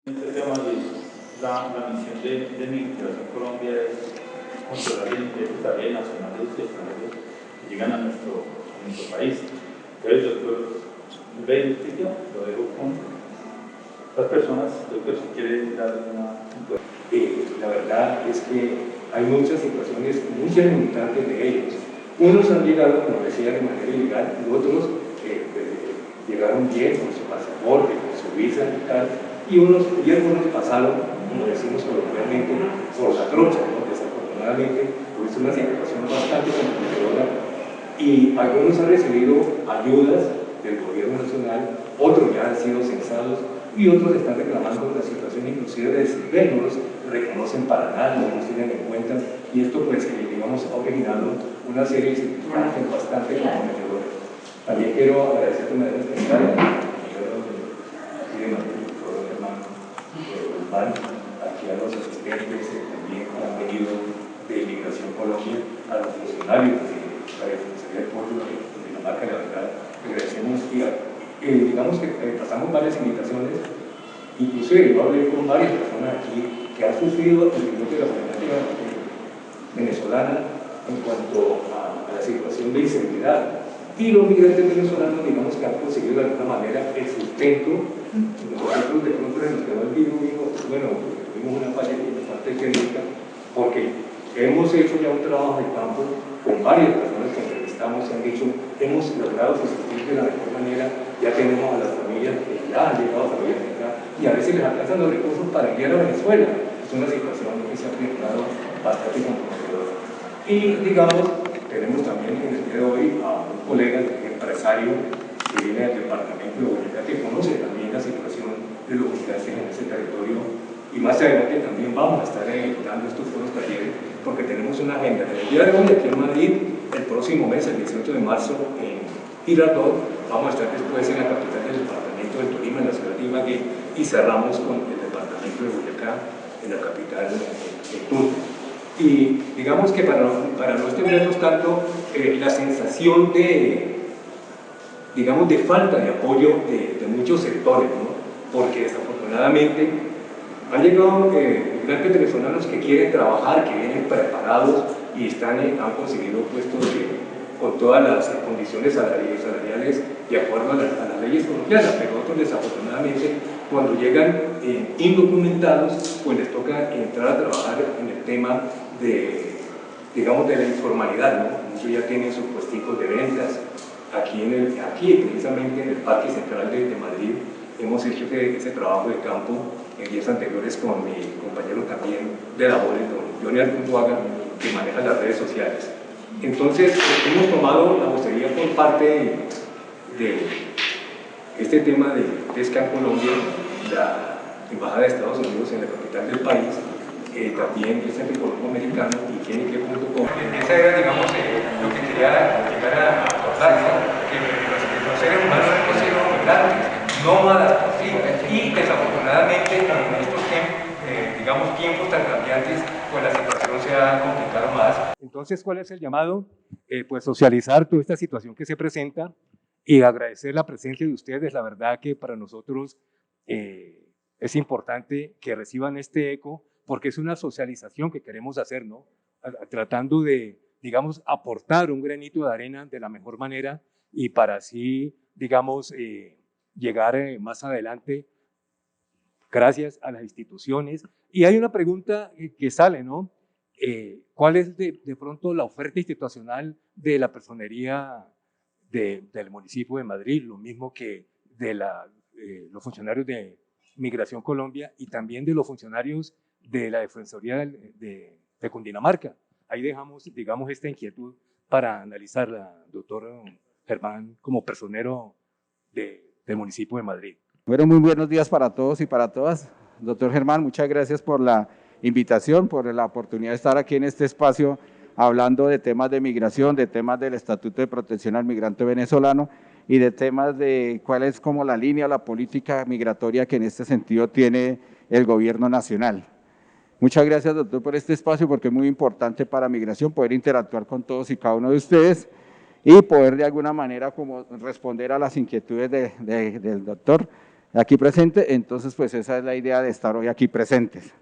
Este tema de la misión de Migración Colombia es controlar el ingreso también nacionales y extranjeros que llegan a nuestro país. Entonces, doctor, lo dejo con las personas. Doctor, si quiere dar una... La verdad es que hay muchas situaciones muy limitantes de ellos. Unos han llegado, como decía, de manera ilegal, y otros llegaron bien con su pasaporte, con su visa y tal, y algunos pasaron, como decimos coloquialmente, por la trocha, ¿no? Desafortunadamente, pues es una situación bastante comprometedora, y algunos han recibido ayudas del gobierno nacional, otros ya han sido censados, y otros están reclamando la situación inclusive de desempleo, no los reconocen para nada, no los tienen en cuenta, y esto pues digamos ha originado una serie de circunstancias bastante comprometedoras. También quiero agradecer de manera especial aquí a los asistentes también que han venido de Migración Colombia, a los funcionarios de la Defensoría del Pueblo de Dinamarca, la verdad, agradecemos y digamos que pasamos varias invitaciones, inclusive yo hablé con varias personas aquí que han sufrido el piloto de la problemática venezolana en cuanto a la situación de inseguridad. Y los migrantes venezolanos, digamos que han conseguido de alguna manera el sustento. Nosotros de pronto nos quedó el virus, bueno, tuvimos una falla bastante técnica, porque hemos hecho ya un trabajo de campo con varias personas que entrevistamos y han dicho, hemos logrado subsistir de la mejor manera, ya tenemos a las familias que ya han llegado a familias acá, y a veces les alcanzan los recursos para enviar a Venezuela. Es una situación que se ha presentado bastante comprometedora. Y digamos, tenemos también en el día de hoy a un colega empresario que viene del departamento de Boyacá, que conoce también la situación de los migrantes en ese territorio, y más adelante también vamos a estar dando estos foros talleres, porque tenemos una agenda. En el día de hoy aquí en Madrid, el próximo mes, el 18 de marzo, en Girardot, vamos a estar después en la capital del departamento del Tolima, en la ciudad de Ibagué, y cerramos con el departamento de Boyacá, en la capital de Tunja. Y digamos que para no extendernos tanto, la sensación digamos, de falta de apoyo de muchos sectores, ¿no? Porque desafortunadamente han llegado migrantes venezolanos que quieren trabajar, que vienen preparados y han conseguido puestos con todas las condiciones salariales de acuerdo a las leyes colombianas, pero otros desafortunadamente cuando llegan indocumentados, pues les toca entrar a trabajar en el tema digamos, de la informalidad, ¿no? Muchos ya tienen sus puesticos de ventas. Aquí precisamente en el Parque Central de Madrid hemos hecho ese trabajo de campo en días anteriores con mi compañero también de labores, don Johnny Arcunduaga, que maneja las redes sociales. Entonces hemos tomado la vocería por parte de este tema de pesca en Colombia, la Embajada de Estados Unidos en la capital del país, también el Centro Económico Americano y GNG.com. Esa era, digamos, lo que quería llegar a acordar, ¿no? Que los seres humanos hemos sido migrantes, nómadas por fin, y desafortunadamente en estos tiempos tan cambiantes, pues la situación se ha complicado más. Entonces, ¿cuál es el llamado? Pues socializar toda esta situación que se presenta y agradecer la presencia de ustedes. La verdad que para nosotros es importante que reciban este eco, porque es una socialización que queremos hacer, ¿no? Tratando de, digamos, aportar un granito de arena de la mejor manera y para así, digamos, llegar más adelante gracias a las instituciones. Y hay una pregunta que sale, ¿no? ¿Cuál es de pronto la oferta institucional de la personería del municipio de Madrid? Lo mismo que de los funcionarios de Migración Colombia y también de los funcionarios de la Defensoría de Cundinamarca. Ahí dejamos, digamos, esta inquietud para analizarla, doctor Germán, como personero del municipio de Madrid. Bueno, muy buenos días para todos y para todas. Doctor Germán, muchas gracias por la invitación, por la oportunidad de estar aquí en este espacio hablando de temas de migración, de temas del Estatuto de Protección al Migrante Venezolano y de temas de cuál es como la línea, la política migratoria que en este sentido tiene el gobierno nacional. Muchas gracias, doctor, por este espacio, porque es muy importante para migración poder interactuar con todos y cada uno de ustedes y poder de alguna manera como responder a las inquietudes del doctor aquí presente, entonces pues esa es la idea de estar hoy aquí presentes.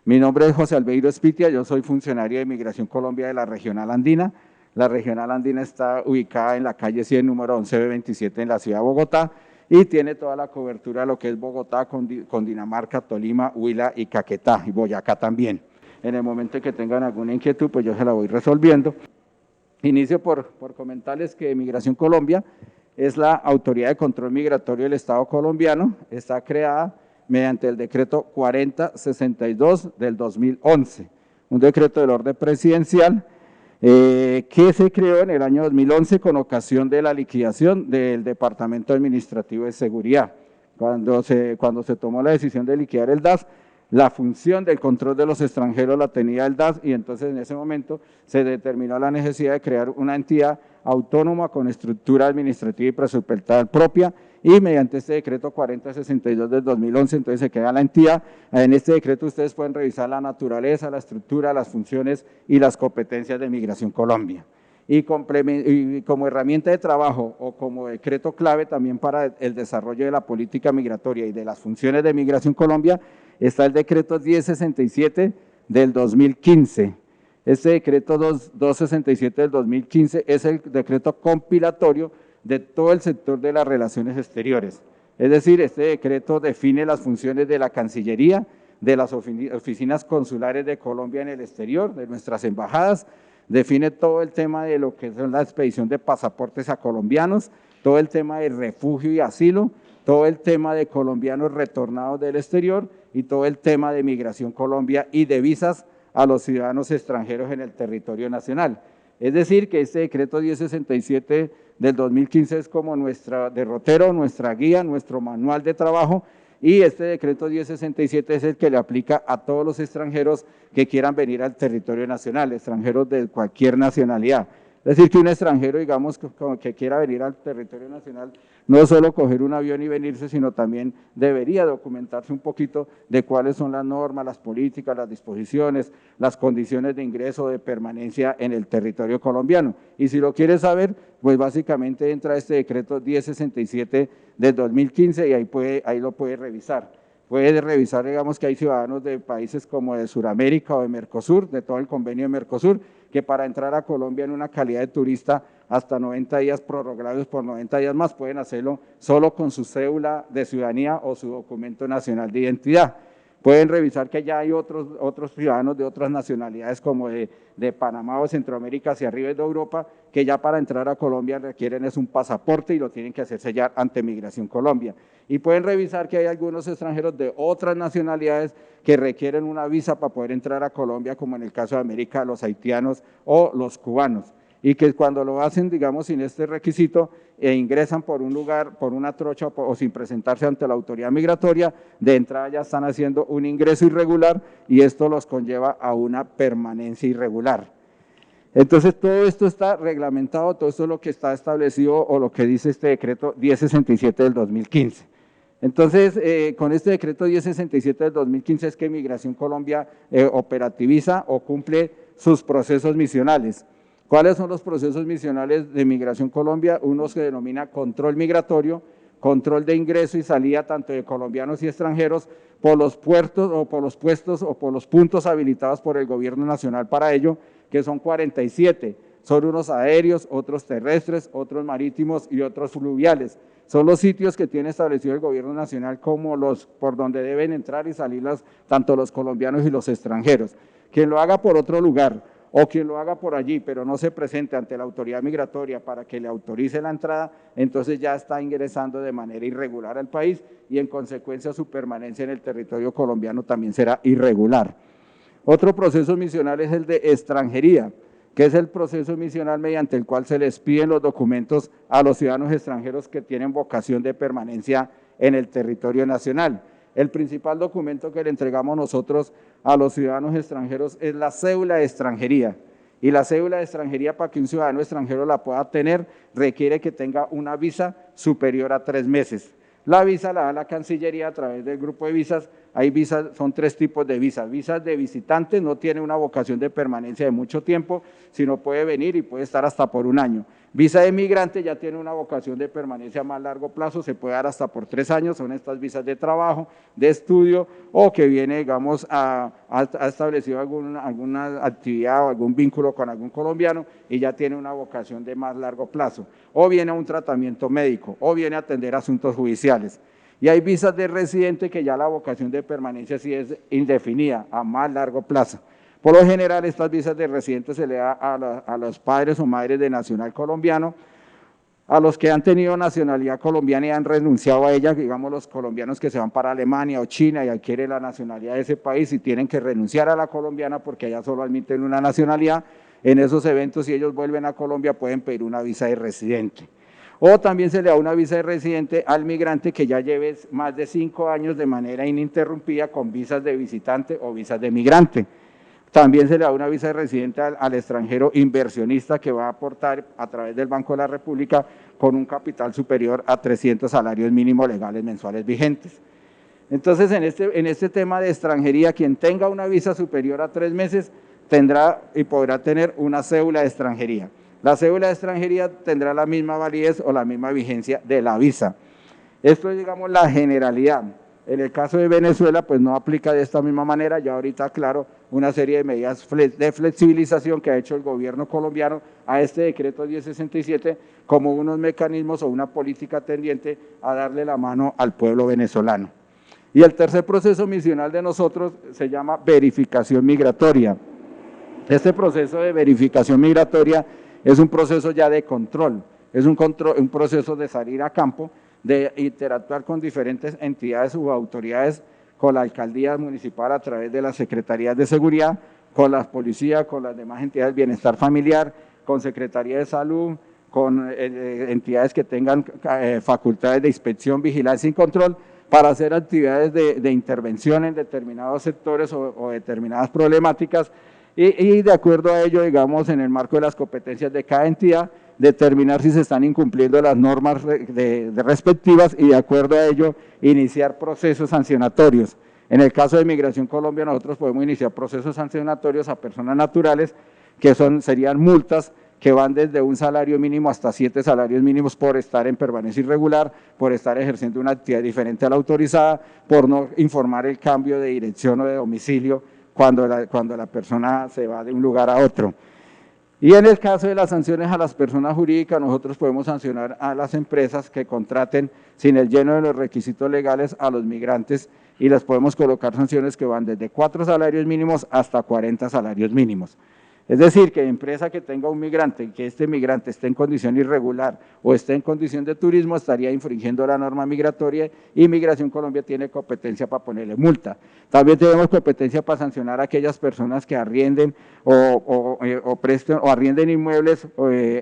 Mi nombre es José Albeiro Espitia, yo soy funcionario de Migración Colombia de la Regional Andina. La Regional Andina está ubicada en la calle 100, número 11B27 en la ciudad de Bogotá y tiene toda la cobertura de lo que es Bogotá con Dinamarca, Tolima, Huila y Caquetá y Boyacá también. En el momento en que tengan alguna inquietud, pues yo se la voy resolviendo. Inicio por comentarles que Migración Colombia es la autoridad de control migratorio del Estado colombiano, está creada mediante el decreto 4062 del 2011, un decreto del orden presidencial que se creó en el año 2011 con ocasión de la liquidación del Departamento Administrativo de Seguridad. Cuando se tomó la decisión de liquidar el DAS, la función del control de los extranjeros la tenía el DAS y entonces en ese momento se determinó la necesidad de crear una entidad autónoma con estructura administrativa y presupuestal propia y mediante este decreto 4062 del 2011 entonces se crea la entidad. En este decreto ustedes pueden revisar la naturaleza, la estructura, las funciones y las competencias de Migración Colombia. Y como herramienta de trabajo o como decreto clave también para el desarrollo de la política migratoria y de las funciones de Migración Colombia está el decreto 1067 del 2015. Este decreto 267 del 2015 es el decreto compilatorio de todo el sector de las relaciones exteriores. Es decir, este decreto define las funciones de la Cancillería, de las oficinas consulares de Colombia en el exterior, de nuestras embajadas, define todo el tema de lo que es la expedición de pasaportes a colombianos, todo el tema de refugio y asilo, todo el tema de colombianos retornados del exterior y todo el tema de Migración Colombia y de visas a los ciudadanos extranjeros en el territorio nacional. Es decir, que este decreto 1067 del 2015 es como nuestro derrotero, nuestra guía, nuestro manual de trabajo y este decreto 1067 es el que le aplica a todos los extranjeros que quieran venir al territorio nacional, extranjeros de cualquier nacionalidad. Es decir, que un extranjero, digamos, que quiera venir al territorio nacional, no solo coger un avión y venirse, sino también debería documentarse un poquito de cuáles son las normas, las políticas, las disposiciones, las condiciones de ingreso o de permanencia en el territorio colombiano. Y si lo quiere saber, pues básicamente entra este decreto 1067 del 2015 y ahí lo puede revisar. Puede revisar, digamos, que hay ciudadanos de países como de Sudamérica o de Mercosur, de todo el convenio de Mercosur, que para entrar a Colombia en una calidad de turista hasta 90 días prorrogados por 90 días más pueden hacerlo solo con su cédula de ciudadanía o su documento nacional de identidad. Pueden revisar que ya hay otros ciudadanos de otras nacionalidades como de Panamá o Centroamérica hacia arriba de Europa que ya para entrar a Colombia requieren es un pasaporte y lo tienen que hacer sellar ante Migración Colombia. Y pueden revisar que hay algunos extranjeros de otras nacionalidades que requieren una visa para poder entrar a Colombia, como en el caso de América, los haitianos o los cubanos. Y que cuando lo hacen, digamos, sin este requisito, ingresan por un lugar, por una trocha o sin presentarse ante la autoridad migratoria, de entrada ya están haciendo un ingreso irregular y esto los conlleva a una permanencia irregular. Entonces, todo esto está reglamentado, todo esto es lo que está establecido o lo que dice este decreto 1067 del 2015. Entonces, con este decreto 1067 del 2015 es que Migración Colombia operativiza o cumple sus procesos misionales. ¿Cuáles son los procesos misionales de Migración Colombia? Uno se denomina control migratorio, control de ingreso y salida tanto de colombianos y extranjeros por los puertos o por los puestos o por los puntos habilitados por el gobierno nacional para ello, que son 47. Son unos aéreos, otros terrestres, otros marítimos y otros fluviales. Son los sitios que tiene establecido el gobierno nacional como los por donde deben entrar y salir tanto los colombianos y los extranjeros. Quien lo haga por otro lugar o quien lo haga por allí, pero no se presente ante la autoridad migratoria para que le autorice la entrada, entonces ya está ingresando de manera irregular al país y en consecuencia su permanencia en el territorio colombiano también será irregular. Otro proceso misional es el de extranjería, que es el proceso misional mediante el cual se les piden los documentos a los ciudadanos extranjeros que tienen vocación de permanencia en el territorio nacional. El principal documento que le entregamos nosotros a los ciudadanos extranjeros es la cédula de extranjería. Y la cédula de extranjería, para que un ciudadano extranjero la pueda tener, requiere que tenga una visa superior a 3 meses. La visa la da la Cancillería a través del grupo de visas hay visas, son 3 tipos de visas. Visas de visitantes, no tiene una vocación de permanencia de mucho tiempo, sino puede venir y puede estar hasta por 1 año. Visa de migrante ya tiene una vocación de permanencia a más largo plazo, se puede dar hasta por 3 años, son estas visas de trabajo, de estudio, o que viene, digamos, ha establecido alguna actividad o algún vínculo con algún colombiano y ya tiene una vocación de más largo plazo, o viene a un tratamiento médico, o viene a atender asuntos judiciales. Y hay visas de residente que ya la vocación de permanencia sí es indefinida, a más largo plazo. Por lo general, estas visas de residente se le da a los padres o madres de nacional colombiano, a los que han tenido nacionalidad colombiana y han renunciado a ella, digamos los colombianos que se van para Alemania o China y adquieren la nacionalidad de ese país y tienen que renunciar a la colombiana porque allá solo admiten una nacionalidad. En esos eventos, si ellos vuelven a Colombia, pueden pedir una visa de residente. O también se le da una visa de residente al migrante que ya lleve más de 5 años de manera ininterrumpida con visas de visitante o visas de migrante. También se le da una visa de residente al extranjero inversionista que va a aportar a través del Banco de la República con un capital superior a 300 salarios mínimos legales mensuales vigentes. Entonces, en este tema de extranjería, quien tenga una visa superior a 3 meses tendrá y podrá tener una cédula de extranjería. La cédula de extranjería tendrá la misma validez o la misma vigencia de la visa. Esto es, digamos, la generalidad. En el caso de Venezuela, pues no aplica de esta misma manera, ya ahorita, claro, una serie de medidas de flexibilización que ha hecho el gobierno colombiano a este decreto 1067 como unos mecanismos o una política tendiente a darle la mano al pueblo venezolano. Y el tercer proceso misional de nosotros se llama verificación migratoria. Este proceso de verificación migratoria es un proceso ya de control, es un proceso de salir a campo, de interactuar con diferentes entidades o autoridades, con la alcaldía municipal a través de las secretarías de seguridad, con las policías, con las demás entidades de bienestar familiar, con secretaría de salud, con entidades que tengan facultades de inspección, vigilancia y control, para hacer actividades de intervención en determinados sectores o determinadas problemáticas y de acuerdo a ello, digamos, en el marco de las competencias de cada entidad, determinar si se están incumpliendo las normas respectivas y de acuerdo a ello iniciar procesos sancionatorios. En el caso de Migración Colombia nosotros podemos iniciar procesos sancionatorios a personas naturales que serían multas que van desde un salario mínimo hasta 7 salarios mínimos por estar en permanencia irregular, por estar ejerciendo una actividad diferente a la autorizada, por no informar el cambio de dirección o de domicilio cuando la persona se va de un lugar a otro. Y en el caso de las sanciones a las personas jurídicas, nosotros podemos sancionar a las empresas que contraten sin el lleno de los requisitos legales a los migrantes y les podemos colocar sanciones que van desde 4 salarios mínimos hasta 40 salarios mínimos. Es decir, que empresa que tenga un migrante y que este migrante esté en condición irregular o esté en condición de turismo estaría infringiendo la norma migratoria y Migración Colombia tiene competencia para ponerle multa. También tenemos competencia para sancionar a aquellas personas que arrienden o presten o arrienden inmuebles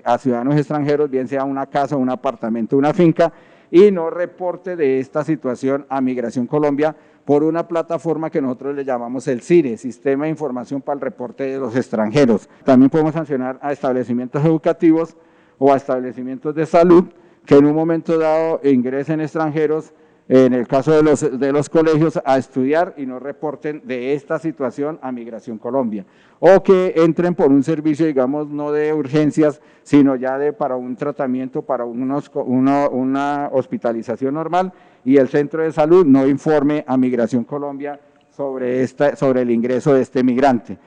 a ciudadanos extranjeros, bien sea una casa, un apartamento, una finca, y no reporte de esta situación a Migración Colombia por una plataforma que nosotros le llamamos el CIRE, Sistema de Información para el Reporte de los Extranjeros. También podemos sancionar a establecimientos educativos o a establecimientos de salud que en un momento dado ingresen extranjeros, en el caso de los colegios, a estudiar y no reporten de esta situación a Migración Colombia. O que entren por un servicio, digamos, no de urgencias, sino ya para un tratamiento, para una hospitalización normal, y el centro de salud no informe a Migración Colombia sobre el ingreso de este migrante.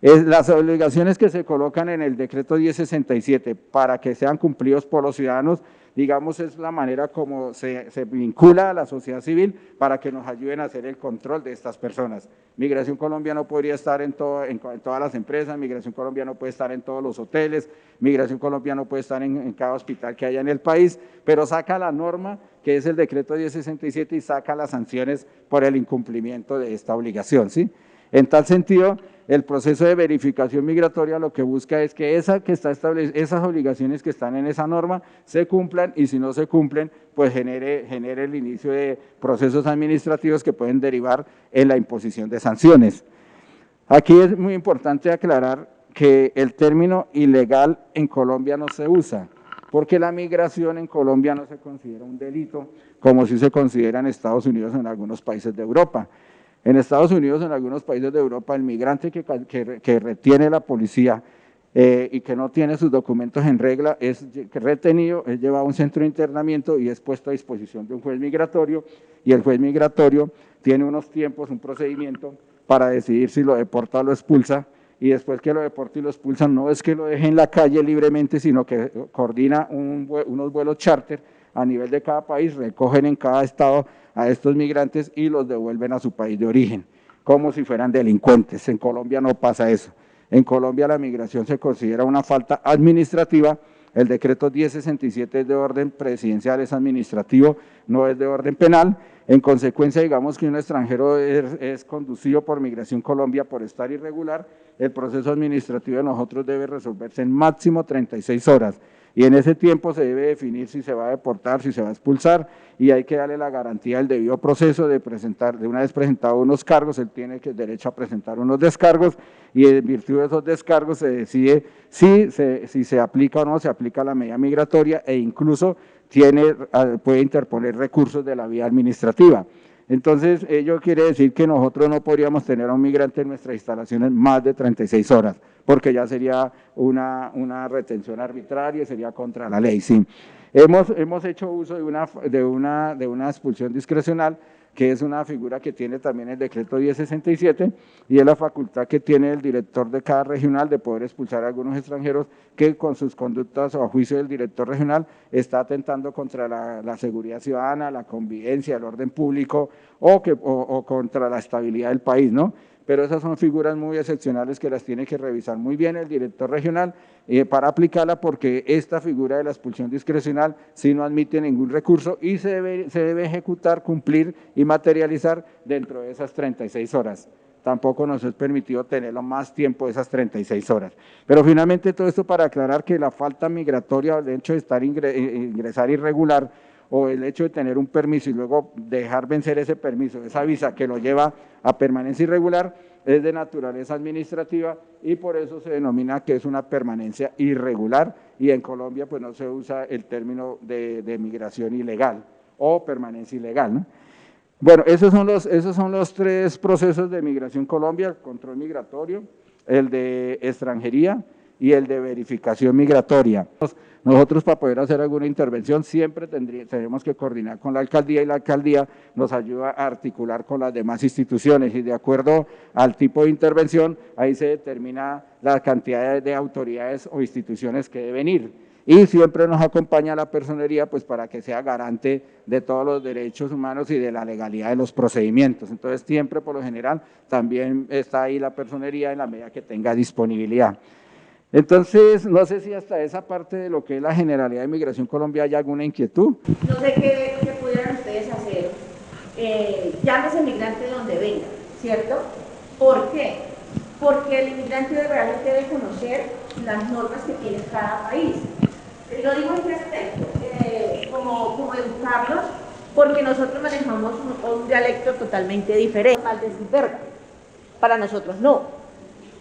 Las obligaciones que se colocan en el decreto 1067 para que sean cumplidos por los ciudadanos, digamos, es la manera como se vincula a la sociedad civil para que nos ayuden a hacer el control de estas personas. Migración Colombia no podría estar en todas las empresas, Migración Colombia no puede estar en todos los hoteles, Migración Colombia no puede estar en cada hospital que haya en el país, pero saca la norma que es el decreto 1067 y saca las sanciones por el incumplimiento de esta obligación, ¿sí? En tal sentido, el proceso de verificación migratoria lo que busca es que esas obligaciones que están en esa norma se cumplan y si no se cumplen, pues genere el inicio de procesos administrativos que pueden derivar en la imposición de sanciones. Aquí es muy importante aclarar que el término ilegal en Colombia no se usa, porque la migración en Colombia no se considera un delito, como sí se considera en Estados Unidos o en algunos países de Europa. En Estados Unidos, en algunos países de Europa, el migrante que retiene la policía y que no tiene sus documentos en regla es retenido, es llevado a un centro de internamiento y es puesto a disposición de un juez migratorio, y el juez migratorio tiene unos tiempos, un procedimiento para decidir si lo deporta o lo expulsa, y después que lo deporta y lo expulsan, no es que lo deje en la calle libremente, sino que coordina unos vuelos charter a nivel de cada país, recogen en cada estado a estos migrantes y los devuelven a su país de origen, como si fueran delincuentes. En Colombia no pasa eso. En Colombia la migración se considera una falta administrativa. El decreto 1067 es de orden presidencial, es administrativo, no es de orden penal. En consecuencia, digamos que un extranjero es conducido por Migración Colombia por estar irregular, el proceso administrativo de nosotros debe resolverse en máximo 36 horas. Y en ese tiempo se debe definir si se va a deportar, si se va a expulsar, y hay que darle la garantía del debido proceso de presentar, de una vez presentado unos cargos, él tiene derecho a presentar unos descargos, y en virtud de esos descargos se decide si se aplica o no se aplica la medida migratoria, e incluso puede interponer recursos de la vía administrativa. Entonces, ello quiere decir que nosotros no podríamos tener a un migrante en nuestras instalaciones más de 36 horas, porque ya sería una retención arbitraria, sería contra la ley, sí. Hemos hecho uso de una expulsión discrecional, que es una figura que tiene también el decreto 1067, y es la facultad que tiene el director de cada regional de poder expulsar a algunos extranjeros que con sus conductas o a juicio del director regional está atentando contra la seguridad ciudadana, la convivencia, el orden público o contra la estabilidad del país, ¿no? Pero esas son figuras muy excepcionales que las tiene que revisar muy bien el director regional para aplicarla, porque esta figura de la expulsión discrecional sí no admite ningún recurso y se debe ejecutar, cumplir y materializar dentro de esas 36 horas. Tampoco nos es permitido tenerlo más tiempo de esas 36 horas. Pero finalmente todo esto para aclarar que la falta migratoria, el hecho de ingresar irregular, o el hecho de tener un permiso y luego dejar vencer ese permiso, esa visa que lo lleva a permanencia irregular, es de naturaleza administrativa y por eso se denomina que es una permanencia irregular, y en Colombia pues no se usa el término de migración ilegal o permanencia ilegal, ¿no? Bueno, esos son los tres procesos de Migración Colombia: el control migratorio, el de extranjería y el de verificación migratoria. Nosotros, para poder hacer alguna intervención, siempre tenemos que coordinar con la alcaldía, y la alcaldía nos ayuda a articular con las demás instituciones, y de acuerdo al tipo de intervención, ahí se determina la cantidad de autoridades o instituciones que deben ir. Y siempre nos acompaña la personería, pues para que sea garante de todos los derechos humanos y de la legalidad de los procedimientos. Entonces, siempre, por lo general, también está ahí la personería en la medida que tenga disponibilidad. Entonces, no sé si hasta esa parte de lo que es la Generalidad de Migración Colombia hay alguna inquietud. No sé qué pudieran ustedes hacer, llámese migrante de donde venga, ¿cierto? ¿Por qué? Porque el inmigrante realmente debe conocer las normas que tiene cada país. Lo digo en qué aspecto, como educarlos, porque nosotros manejamos un dialecto totalmente diferente. Mal decir verga, para nosotros no.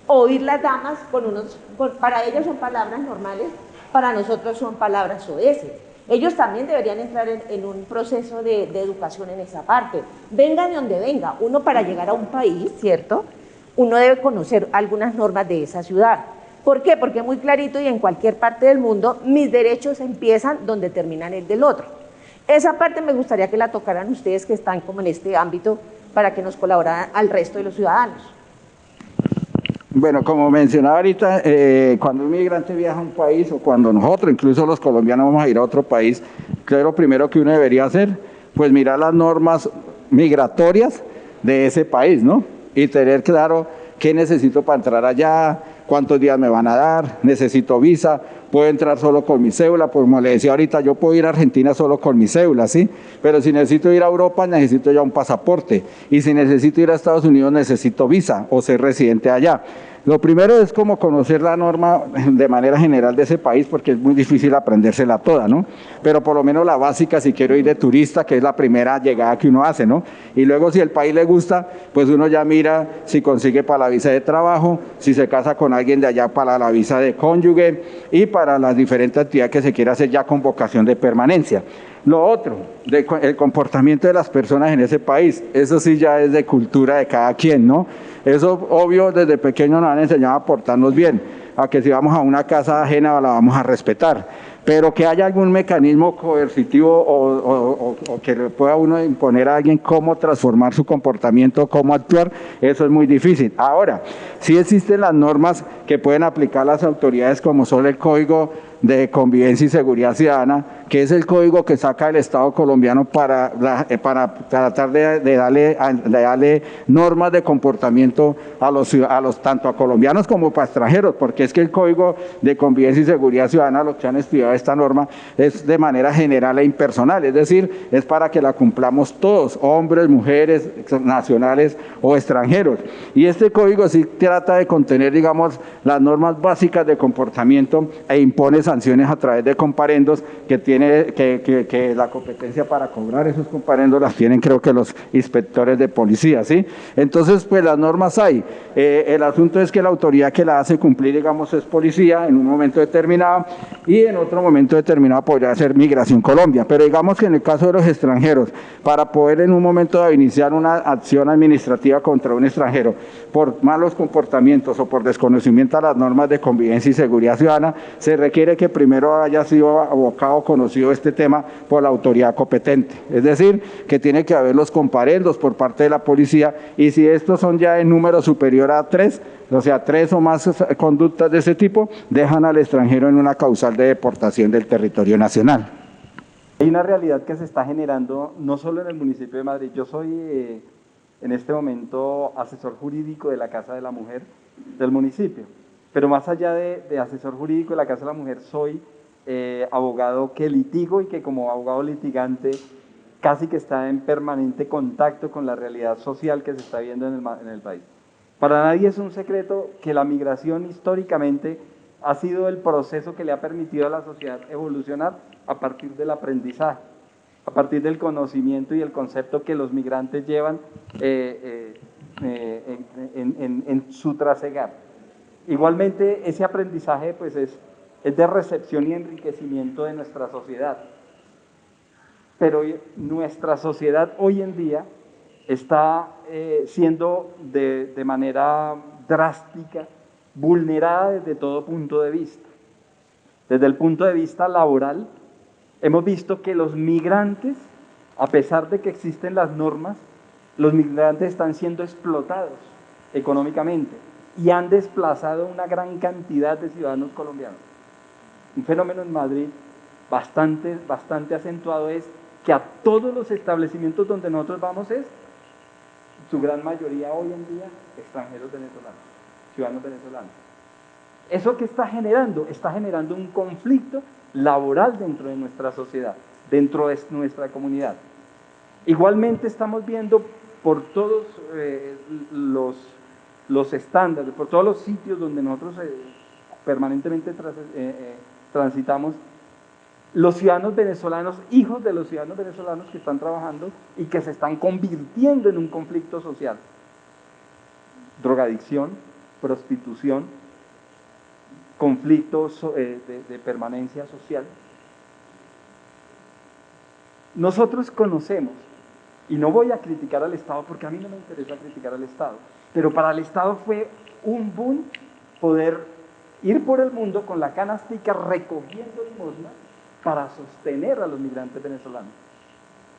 Oír las damas para ellos son palabras normales, para nosotros son palabras soeces. Ellos también deberían entrar en un proceso de educación en esa parte. Venga de donde venga, uno para llegar a un país, ¿cierto? Uno debe conocer algunas normas de esa ciudad. ¿Por qué? Porque es muy clarito, y en cualquier parte del mundo mis derechos empiezan donde terminan el del otro. Esa parte me gustaría que la tocaran ustedes que están como en este ámbito, para que nos colaboraran al resto de los ciudadanos. Bueno, como mencionaba ahorita, cuando un migrante viaja a un país, o cuando nosotros, incluso los colombianos, vamos a ir a otro país, ¿qué es lo primero que uno debería hacer? Pues mirar las normas migratorias de ese país, ¿no? Y tener claro qué necesito para entrar allá, cuántos días me van a dar, necesito visa, puedo entrar solo con mi cédula, pues como le decía ahorita, yo puedo ir a Argentina solo con mi cédula, ¿sí? Pero si necesito ir a Europa, necesito ya un pasaporte, y si necesito ir a Estados Unidos, necesito visa o ser residente allá. Lo primero es como conocer la norma de manera general de ese país, porque es muy difícil aprendérsela toda, ¿no? Pero por lo menos la básica, si quiero ir de turista, que es la primera llegada que uno hace, ¿no? Y luego, si el país le gusta, pues uno ya mira si consigue para la visa de trabajo, si se casa con alguien de allá para la visa de cónyuge, y para las diferentes actividades que se quiera hacer ya con vocación de permanencia. Lo otro, el comportamiento de las personas en ese país, eso sí ya es de cultura de cada quien, ¿no? Eso, obvio, desde pequeños nos han enseñado a portarnos bien, a que si vamos a una casa ajena la vamos a respetar. Pero que haya algún mecanismo coercitivo o que le pueda uno imponer a alguien cómo transformar su comportamiento, cómo actuar, eso es muy difícil. Ahora, sí existen las normas que pueden aplicar las autoridades, como son el Código de Convivencia y Seguridad Ciudadana, que es el código que saca el Estado colombiano para tratar de darle normas de comportamiento tanto a colombianos como para extranjeros, porque es que el Código de Convivencia y Seguridad Ciudadana, los que han estudiado esta norma, es de manera general e impersonal, es decir, es para que la cumplamos todos, hombres, mujeres, nacionales o extranjeros. Y este código sí trata de contener, digamos, las normas básicas de comportamiento e impone sanciones a través de comparendos que la competencia para cobrar esos comparendos las tienen, creo que los inspectores de policía, ¿sí? Entonces, pues las normas hay. El asunto es que la autoridad que la hace cumplir, digamos, es policía en un momento determinado y en otro momento determinado podría ser Migración Colombia. Pero digamos que en el caso de los extranjeros, para poder en un momento dado iniciar una acción administrativa contra un extranjero por malos comportamientos o por desconocimiento a las normas de convivencia y seguridad ciudadana, se requiere que primero haya sido abocado o conocido este tema por la autoridad competente. Es decir, que tiene que haber los comparendos por parte de la policía y si estos son ya en número superior a 3, o sea, 3 o más conductas de ese tipo, dejan al extranjero en una causal de deportación del territorio nacional. Hay una realidad que se está generando no solo en el municipio de Madrid. Yo soy en este momento asesor jurídico de la Casa de la Mujer del municipio, pero más allá de asesor jurídico de la Casa de la Mujer, soy abogado que litigo y que como abogado litigante casi que está en permanente contacto con la realidad social que se está viendo en el país. Para nadie es un secreto que la migración históricamente ha sido el proceso que le ha permitido a la sociedad evolucionar a partir del aprendizaje, a partir del conocimiento y el concepto que los migrantes llevan en su trasegar. Igualmente, ese aprendizaje pues, es de recepción y enriquecimiento de nuestra sociedad. Pero nuestra sociedad hoy en día está siendo de manera drástica vulnerada desde todo punto de vista. Desde el punto de vista laboral, hemos visto que los migrantes, a pesar de que existen las normas, los migrantes están siendo explotados económicamente y han desplazado una gran cantidad de ciudadanos colombianos. Un fenómeno en Madrid bastante acentuado es que a todos los establecimientos donde nosotros vamos es, su gran mayoría hoy en día, extranjeros venezolanos, ciudadanos venezolanos. ¿Eso qué está generando? Está generando un conflicto laboral dentro de nuestra sociedad, dentro de nuestra comunidad. Igualmente estamos viendo por todos los estándares, por todos los sitios donde nosotros permanentemente transitamos, los ciudadanos venezolanos, hijos de los ciudadanos venezolanos que están trabajando y que se están convirtiendo en un conflicto social. Drogadicción, prostitución, conflictos de permanencia social. Nosotros conocemos, y no voy a criticar al Estado porque a mí no me interesa criticar al Estado, pero para el Estado fue un boom poder ir por el mundo con la canastica recogiendo limosna para sostener a los migrantes venezolanos.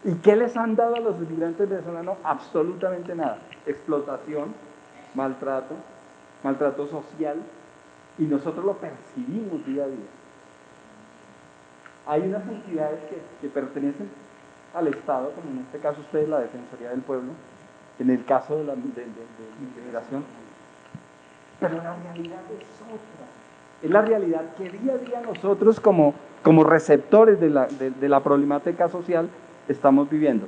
¿Y qué les han dado a los migrantes venezolanos? Absolutamente nada. Explotación, maltrato social, y nosotros lo percibimos día a día. Hay unas entidades que pertenecen al Estado, como en este caso ustedes, la Defensoría del Pueblo, en el caso de migración, pero la realidad es otra. Es la realidad que día a día nosotros como receptores de la problemática social estamos viviendo.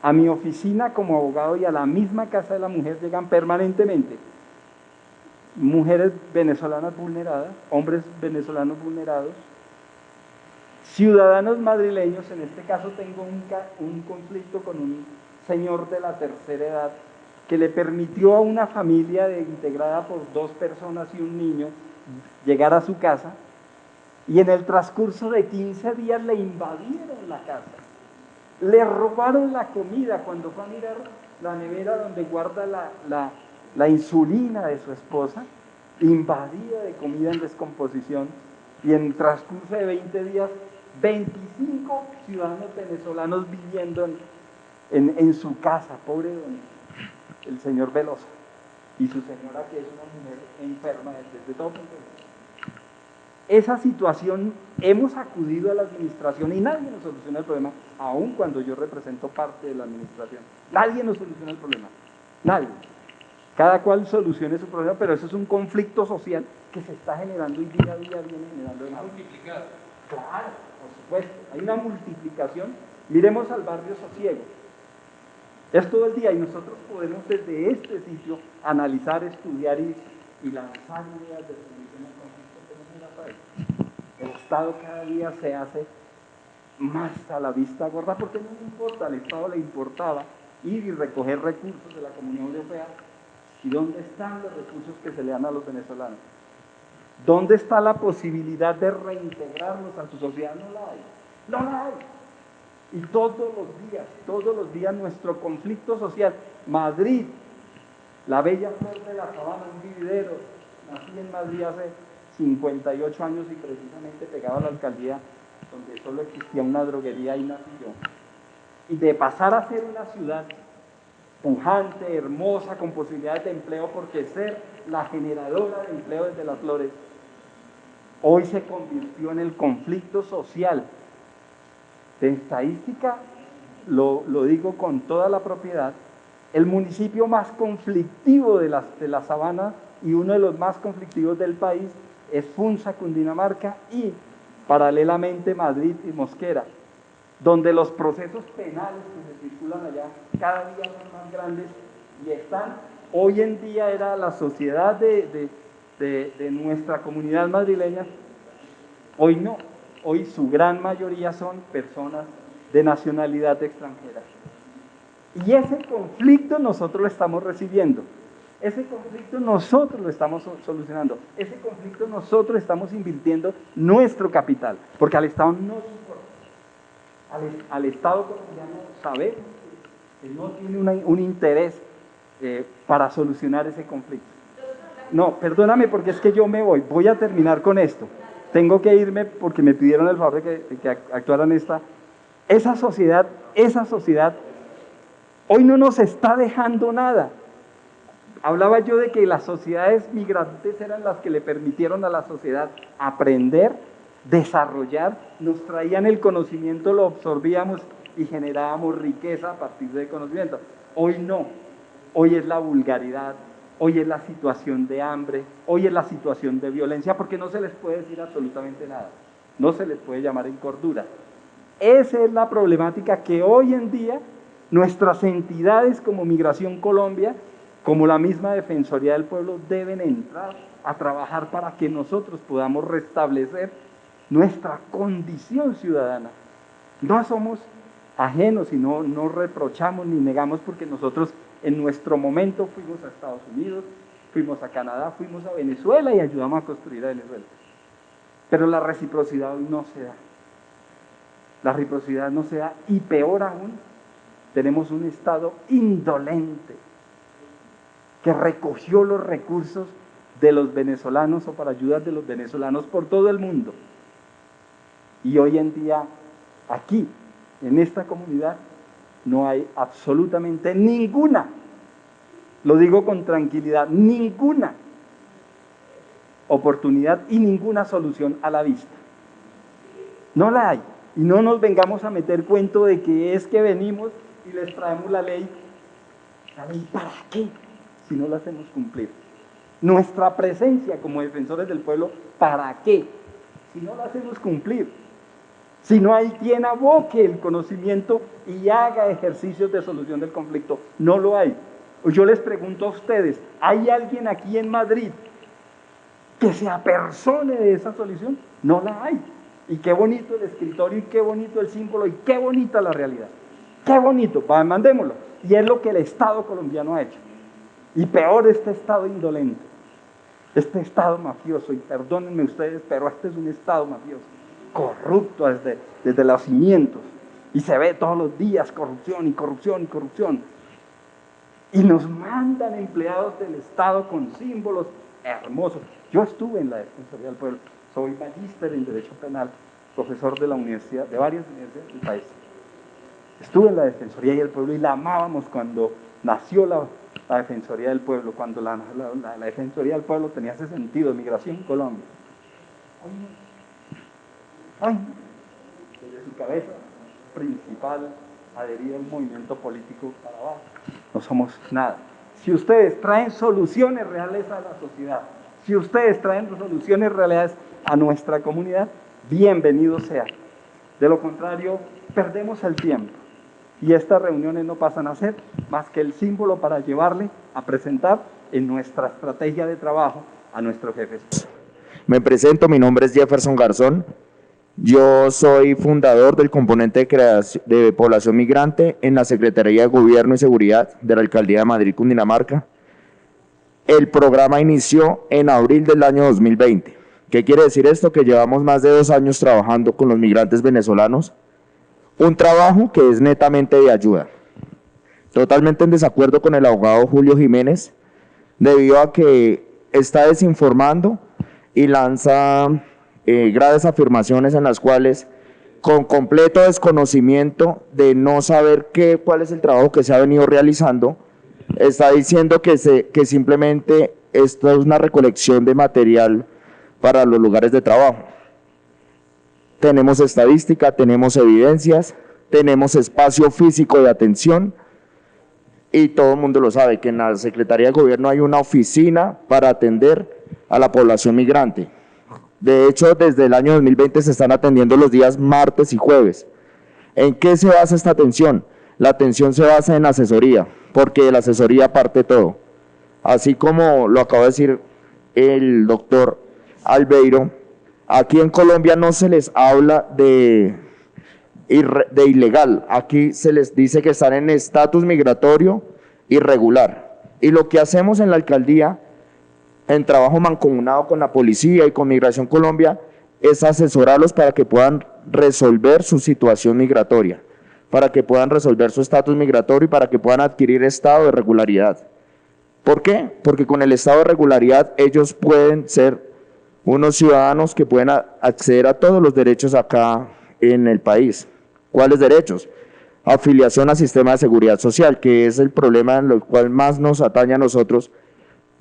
A mi oficina como abogado y a la misma Casa de la Mujer llegan permanentemente mujeres venezolanas vulneradas, hombres venezolanos vulnerados, ciudadanos madrileños. En este caso tengo un conflicto con un señor de la tercera edad que le permitió a una familia integrada por 2 personas y un niño llegar a su casa Y en el transcurso de 15 días le invadieron la casa. Le robaron la comida cuando fue a mirar la nevera donde guarda la insulina de su esposa, invadida de comida en descomposición. Y en el transcurso de 20 días, 25 ciudadanos venezolanos viviendo en su casa, pobre el señor Velosa y su señora, que es una mujer enferma desde todo punto de vista. Esa situación, hemos acudido a la administración y nadie nos soluciona el problema, aun cuando yo represento parte de la administración. Nadie nos soluciona el problema, nadie. Cada cual solucione su problema, pero eso es un conflicto social que se está generando y día a día viene generando. Multiplicar. Claro, por supuesto, hay una multiplicación. Miremos al barrio Sosiego. Es todo el día y nosotros podemos desde este sitio analizar, estudiar y lanzar ideas de solución al conflicto que no se la trae. El Estado cada día se hace más a la vista gorda porque no le importa, al Estado le importaba ir y recoger recursos de la Comunidad Europea. ¿Y dónde están los recursos que se le dan a los venezolanos? ¿Dónde está la posibilidad de reintegrarlos a su sociedad? No la hay. No la hay. Y todos los días nuestro conflicto social, Madrid, la bella flor de la sabana, un vividero, nací en Madrid hace 58 años y precisamente pegado a la alcaldía donde solo existía una droguería y nací yo. Y de pasar a ser una ciudad pujante, hermosa, con posibilidades de empleo, porque ser la generadora de empleo desde las flores, hoy se convirtió en el conflicto social. De estadística, lo digo con toda la propiedad, el municipio más conflictivo de la sabana y uno de los más conflictivos del país es Funza, Cundinamarca, y paralelamente Madrid y Mosquera, donde los procesos penales que se circulan allá cada día son más grandes y están, hoy en día era la sociedad de nuestra comunidad madrileña, hoy no, hoy su gran mayoría son personas de nacionalidad extranjera. Y ese conflicto nosotros lo estamos recibiendo, ese conflicto nosotros lo estamos solucionando, ese conflicto nosotros estamos invirtiendo nuestro capital, porque al Estado no le importa. Al Estado colombiano sabemos que no tiene un interés para solucionar ese conflicto. No, perdóname porque es que yo me voy a terminar con esto. Tengo que irme porque me pidieron el favor de que actuaran esa sociedad hoy no nos está dejando nada. Hablaba yo de que las sociedades migrantes eran las que le permitieron a la sociedad aprender, desarrollar, nos traían el conocimiento, lo absorbíamos y generábamos riqueza a partir del conocimiento. Hoy no, hoy es la vulgaridad, hoy es la situación de hambre, hoy es la situación de violencia, porque no se les puede decir absolutamente nada, no se les puede llamar en cordura. Esa es la problemática que hoy en día nuestras entidades como Migración Colombia, como la misma Defensoría del Pueblo, deben entrar a trabajar para que nosotros podamos restablecer nuestra condición ciudadana. No somos ajenos y no reprochamos ni negamos, porque nosotros en nuestro momento fuimos a Estados Unidos, fuimos a Canadá, fuimos a Venezuela y ayudamos a construir a Venezuela. Pero la reciprocidad hoy no se da. La reciprocidad no se da y peor aún, tenemos un Estado indolente que recogió los recursos de los venezolanos o para ayudas de los venezolanos por todo el mundo. Y hoy en día, aquí, en esta comunidad, no hay absolutamente ninguna, lo digo con tranquilidad, ninguna oportunidad y ninguna solución a la vista. No la hay. Y no nos vengamos a meter cuento de que es que venimos y les traemos la ley. ¿La ley para qué? Si no la hacemos cumplir. Nuestra presencia como defensores del pueblo, ¿para qué? Si no la hacemos cumplir. Si no hay quien aboque el conocimiento y haga ejercicios de solución del conflicto, no lo hay. Yo les pregunto a ustedes, ¿hay alguien aquí en Madrid que se apersone de esa solución? No la hay. Y qué bonito el escritorio, y qué bonito el símbolo, y qué bonita la realidad. Qué bonito, mandémoslo. Y es lo que el Estado colombiano ha hecho. Y peor este Estado indolente. Este Estado mafioso, y perdónenme ustedes, pero este es un Estado mafioso, corrupto desde los cimientos, y se ve todos los días corrupción y corrupción y corrupción. Y nos mandan empleados del Estado con símbolos hermosos. Yo estuve en la Defensoría del Pueblo, soy magíster en Derecho Penal, profesor de la universidad, de varias universidades del país. Estuve en la Defensoría del Pueblo y la amábamos cuando nació la Defensoría del Pueblo, cuando la Defensoría del Pueblo tenía ese sentido de migración en Colombia. Hoy, desde su cabeza principal, adherida al movimiento político para abajo, no somos nada. Si ustedes traen soluciones reales a la sociedad, si ustedes traen soluciones reales a nuestra comunidad, bienvenido sea. De lo contrario, perdemos el tiempo. Y estas reuniones no pasan a ser más que el símbolo para llevarle a presentar en nuestra estrategia de trabajo a nuestros jefes. Me presento, mi nombre es Jefferson Garzón. Yo soy fundador del componente de población migrante en la Secretaría de Gobierno y Seguridad de la Alcaldía de Madrid, Cundinamarca. El programa inició en abril del año 2020. ¿Qué quiere decir esto? Que llevamos más de 2 años trabajando con los migrantes venezolanos. Un trabajo que es netamente de ayuda. Totalmente en desacuerdo con el abogado Julio Jiménez, debido a que está desinformando y lanza graves afirmaciones en las cuales, con completo desconocimiento de no saber cuál es el trabajo que se ha venido realizando, está diciendo que simplemente esto es una recolección de material para los lugares de trabajo. Tenemos estadística, tenemos evidencias, tenemos espacio físico de atención y todo el mundo lo sabe, que en la Secretaría de Gobierno hay una oficina para atender a la población migrante. De hecho, desde el año 2020 se están atendiendo los días martes y jueves. ¿En qué se basa esta atención? La atención se basa en asesoría, porque de la asesoría parte todo. Así como lo acaba de decir el doctor Albeiro, aquí en Colombia no se les habla de ilegal, aquí se les dice que están en estatus migratorio irregular. Y lo que hacemos en la alcaldía, en trabajo mancomunado con la policía y con Migración Colombia, es asesorarlos para que puedan resolver su situación migratoria, para que puedan resolver su estatus migratorio y para que puedan adquirir estado de regularidad. ¿Por qué? Porque con el estado de regularidad ellos pueden ser unos ciudadanos que pueden acceder a todos los derechos acá en el país. ¿Cuáles derechos? Afiliación al sistema de seguridad social, que es el problema en el cual más nos atañe a nosotros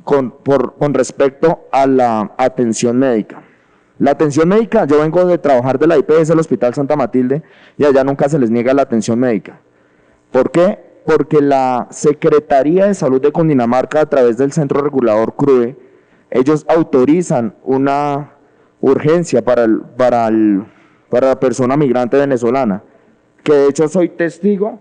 con respecto a la atención médica. La atención médica, yo vengo de trabajar de la IPS, el Hospital Santa Matilde, y allá nunca se les niega la atención médica. ¿Por qué? Porque la Secretaría de Salud de Cundinamarca, a través del Centro Regulador CRUE, ellos autorizan una urgencia para la persona migrante venezolana, que de hecho soy testigo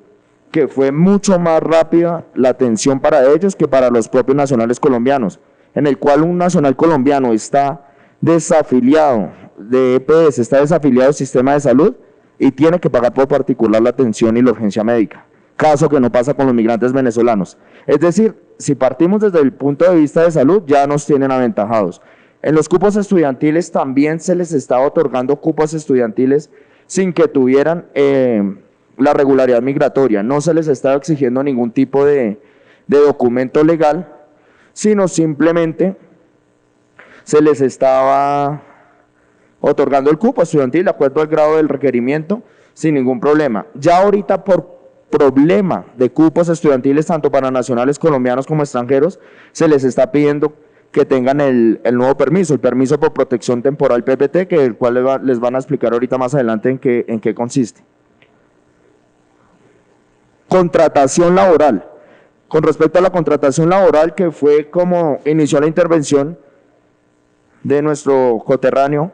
que fue mucho más rápida la atención para ellos que para los propios nacionales colombianos, en el cual un nacional colombiano está desafiliado de EPS, está desafiliado del sistema de salud y tiene que pagar por particular la atención y la urgencia médica, caso que no pasa con los migrantes venezolanos. Es decir, si partimos desde el punto de vista de salud, ya nos tienen aventajados. En los cupos estudiantiles también se les está otorgando cupos estudiantiles sin que tuvieran la regularidad migratoria. No se les estaba exigiendo ningún tipo de documento legal, sino simplemente se les estaba otorgando el cupo estudiantil de acuerdo al grado del requerimiento sin ningún problema. Ya ahorita, por problema de cupos estudiantiles tanto para nacionales colombianos como extranjeros, se les está pidiendo que tengan el nuevo permiso, el permiso por protección temporal PPT, que el cual les van a explicar ahorita más adelante en qué consiste. Contratación laboral. Con respecto a la contratación laboral, que fue como inició la intervención de nuestro coterráneo,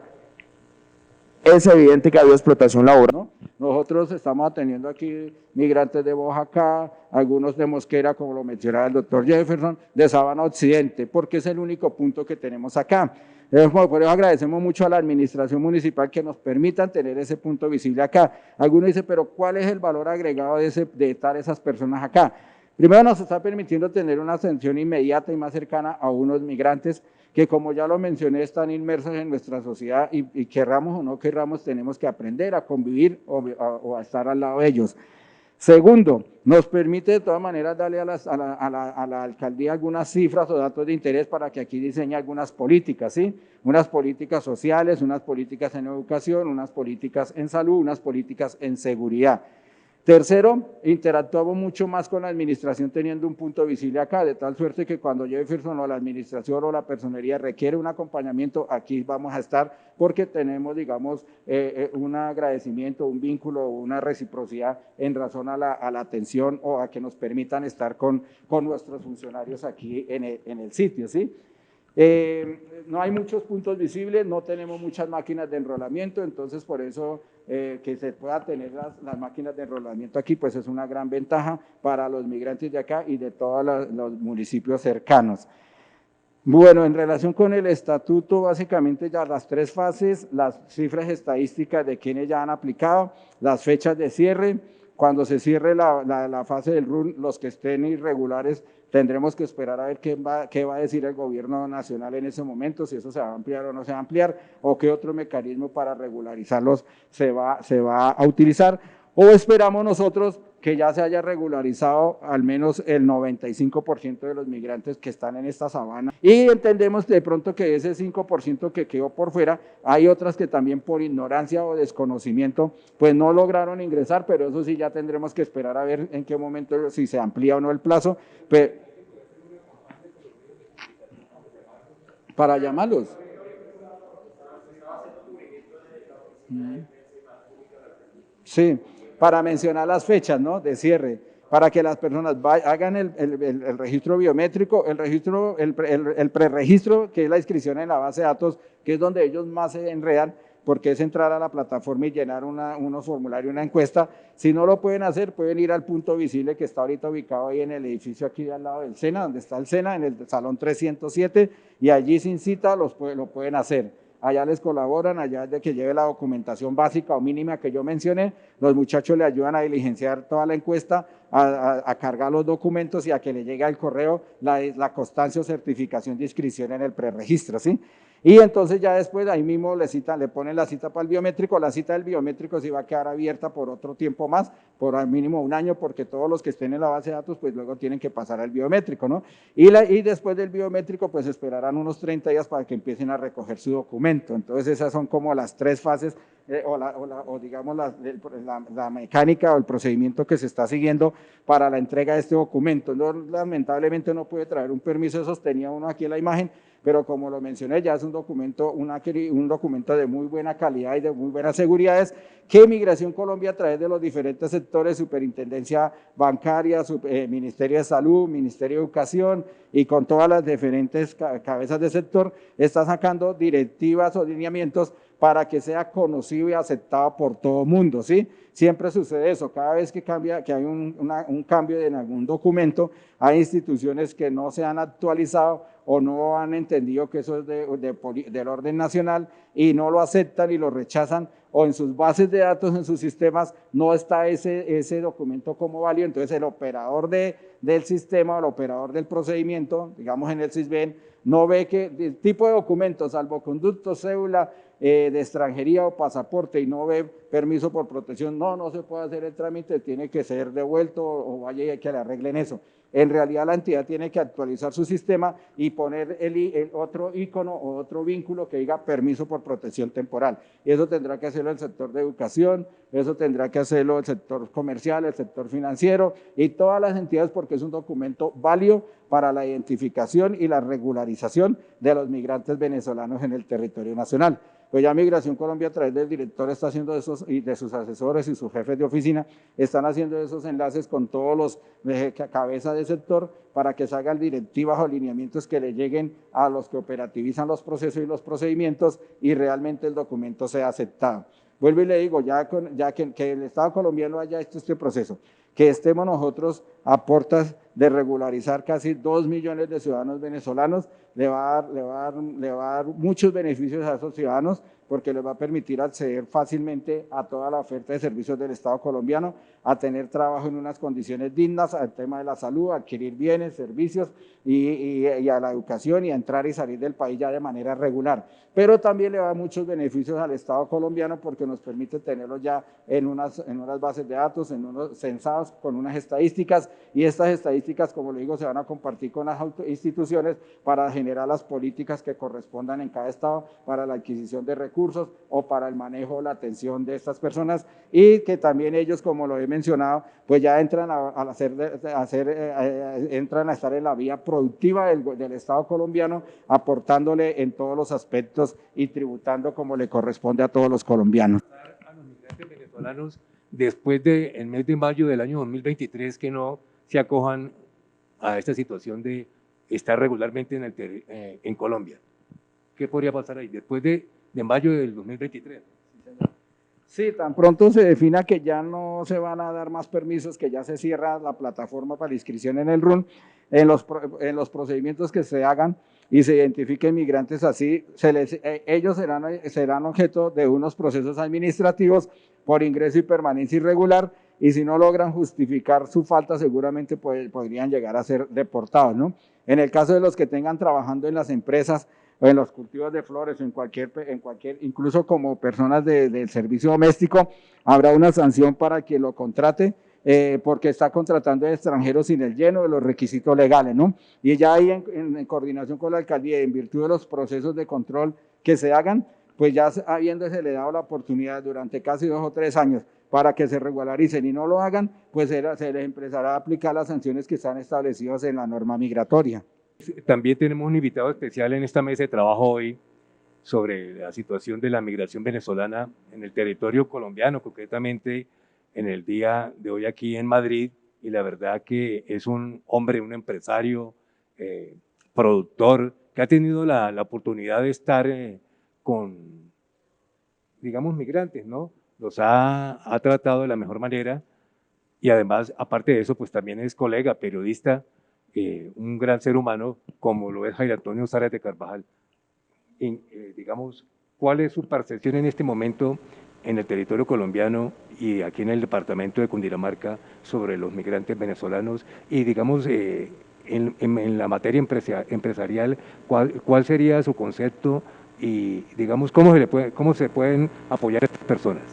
es evidente que ha habido explotación laboral, ¿no? Nosotros estamos atendiendo aquí migrantes de Boyacá, algunos de Mosquera, como lo mencionaba el doctor Jefferson, de Sabana Occidente, porque es el único punto que tenemos acá. Por eso agradecemos mucho a la administración municipal que nos permitan tener ese punto visible acá. Algunos dicen, pero ¿cuál es el valor agregado de estar esas personas acá? Primero, nos está permitiendo tener una atención inmediata y más cercana a unos migrantes que como ya lo mencioné, están inmersos en nuestra sociedad y querramos o no querramos, tenemos que aprender a convivir o a estar al lado de ellos. Segundo, nos permite de todas maneras darle a la alcaldía algunas cifras o datos de interés para que aquí diseñe algunas políticas, ¿sí? Unas políticas sociales, unas políticas en educación, unas políticas en salud, unas políticas en seguridad. Tercero, interactuamos mucho más con la administración teniendo un punto visible acá, de tal suerte que cuando Jefferson o la administración o la personería requiere un acompañamiento, aquí vamos a estar porque tenemos, digamos, un agradecimiento, un vínculo, una reciprocidad en razón a la atención o a que nos permitan estar con nuestros funcionarios aquí en el sitio, ¿sí? No hay muchos puntos visibles, no tenemos muchas máquinas de enrolamiento, entonces por eso que se pueda tener las máquinas de enrolamiento aquí, pues es una gran ventaja para los migrantes de acá y de todos los municipios cercanos. Bueno, en relación con el estatuto, básicamente ya las tres fases, las cifras estadísticas de quienes ya han aplicado, las fechas de cierre, cuando se cierre la fase del RUN, los que estén irregulares tendremos que esperar a ver qué va a decir el gobierno nacional en ese momento, si eso se va a ampliar o no se va a ampliar, o qué otro mecanismo para regularizarlos se va a utilizar, o esperamos nosotros que ya se haya regularizado al menos el 95% de los migrantes que están en esta sabana. Y entendemos de pronto que ese 5% que quedó por fuera, hay otras que también por ignorancia o desconocimiento, pues no lograron ingresar, pero eso sí ya tendremos que esperar a ver en qué momento, si se amplía o no el plazo, para llamarlos. Sí, para mencionar las fechas, ¿no?, de cierre, para que las personas hagan el registro biométrico, el preregistro, que es la inscripción en la base de datos, que es donde ellos más se enredan, porque es entrar a la plataforma y llenar unos formularios, una encuesta. Si no lo pueden hacer, pueden ir al punto visible que está ahorita ubicado ahí en el edificio aquí al lado del SENA, donde está el SENA, en el salón 307, y allí sin cita lo pueden hacer. Allá les colaboran, allá de que lleve la documentación básica o mínima que yo mencioné, los muchachos le ayudan a diligenciar toda la encuesta, a cargar los documentos y a que le llegue al correo la constancia o certificación de inscripción en el preregistro, ¿sí? Y entonces ya después ahí mismo le ponen la cita para el biométrico, la cita del biométrico sí va a quedar abierta por otro tiempo más, por al mínimo un año, porque todos los que estén en la base de datos pues luego tienen que pasar al biométrico, ¿no? Y después del biométrico pues esperarán unos 30 días para que empiecen a recoger su documento. Entonces esas son como las tres fases o digamos la mecánica o el procedimiento que se está siguiendo para la entrega de este documento. Lamentablemente no puede traer un permiso, sostenía uno aquí en la imagen, pero como lo mencioné, ya es un documento de muy buena calidad y de muy buenas seguridades que Migración Colombia, a través de los diferentes sectores, Superintendencia Bancaria, Ministerio de Salud, Ministerio de Educación y con todas las diferentes cabezas de sector, está sacando directivas o lineamientos para que sea conocido y aceptado por todo el mundo, ¿sí? Siempre sucede eso, cada vez que hay un cambio en algún documento, hay instituciones que no se han actualizado o no han entendido que eso es del orden nacional y no lo aceptan y lo rechazan, o en sus bases de datos, en sus sistemas, no está ese documento como válido. Entonces el operador del sistema o el operador del procedimiento, digamos en el SISBEN, no ve que el tipo de documentos, salvoconducto, cédula de extranjería o pasaporte, y no ve permiso por protección, no se puede hacer el trámite, tiene que ser devuelto o vaya y hay que le arreglen eso. En realidad la entidad tiene que actualizar su sistema y poner el otro icono o otro vínculo que diga permiso por protección temporal. Y eso tendrá que hacerlo el sector de educación, eso tendrá que hacerlo el sector comercial, el sector financiero y todas las entidades, porque es un documento válido para la identificación y la regularización de los migrantes venezolanos en el territorio nacional. Pues ya Migración Colombia, a través del director, está haciendo esos, y de sus asesores y sus jefes de oficina, están haciendo esos enlaces con todos los cabezas de sector para que se hagan directivas o lineamientos que le lleguen a los que operativizan los procesos y los procedimientos y realmente el documento sea aceptado. Vuelvo y le digo, ya que el Estado colombiano haya hecho este proceso, que estemos nosotros a portas de regularizar casi 2 millones de ciudadanos venezolanos, le va a dar muchos beneficios a esos ciudadanos porque les va a permitir acceder fácilmente a toda la oferta de servicios del Estado colombiano, a tener trabajo en unas condiciones dignas, al tema de la salud, a adquirir bienes, servicios y a la educación y a entrar y salir del país ya de manera regular. Pero también le va a dar muchos beneficios al Estado colombiano porque nos permite tenerlos ya en unas bases de datos, en unos censados, con unas estadísticas, y estas estadísticas, como le digo, se van a compartir con las instituciones para generar las políticas que correspondan en cada estado para la adquisición de recursos o para el manejo o la atención de estas personas, y que también ellos, como lo he mencionado, pues ya entran entran a estar en la vía productiva del Estado colombiano, aportándole en todos los aspectos y tributando como le corresponde a todos los colombianos. A los migrantes venezolanos, después del mes de mayo del año 2023, que no se acojan a esta situación de estar regularmente en Colombia. ¿Qué podría pasar ahí después de mayo del 2023? Sí, tan pronto se defina que ya no se van a dar más permisos, que ya se cierra la plataforma para la inscripción en el RUN, en los procedimientos que se hagan y se identifiquen migrantes así, ellos serán objeto de unos procesos administrativos por ingreso y permanencia irregular, y si no logran justificar su falta, seguramente podrían llegar a ser deportados, ¿no? En el caso de los que tengan trabajando en las empresas, o en los cultivos de flores, o en cualquier, incluso como personas del servicio doméstico, habrá una sanción para quien lo contrate, porque está contratando a extranjeros sin el lleno de los requisitos legales, ¿no? Y ya ahí en coordinación con la alcaldía, en virtud de los procesos de control que se hagan, pues ya habiéndose le dado la oportunidad durante casi 2 o 3 años para que se regularicen y no lo hagan, pues se les empezará a aplicar las sanciones que están establecidas en la norma migratoria. También tenemos un invitado especial en esta mesa de trabajo hoy sobre la situación de la migración venezolana en el territorio colombiano, concretamente en el día de hoy aquí en Madrid, y la verdad que es un hombre, un empresario, productor, que ha tenido la oportunidad de estar con, digamos, migrantes, ¿no? Los ha tratado de la mejor manera, y además, aparte de eso, pues también es colega, periodista, un gran ser humano como lo es Jair Antonio Zárate Carvajal. Digamos, ¿cuál es su percepción en este momento en el territorio colombiano y aquí en el departamento de Cundinamarca sobre los migrantes venezolanos? Y digamos, en la materia empresarial, ¿cuál sería su concepto y digamos, cómo se pueden apoyar a estas personas?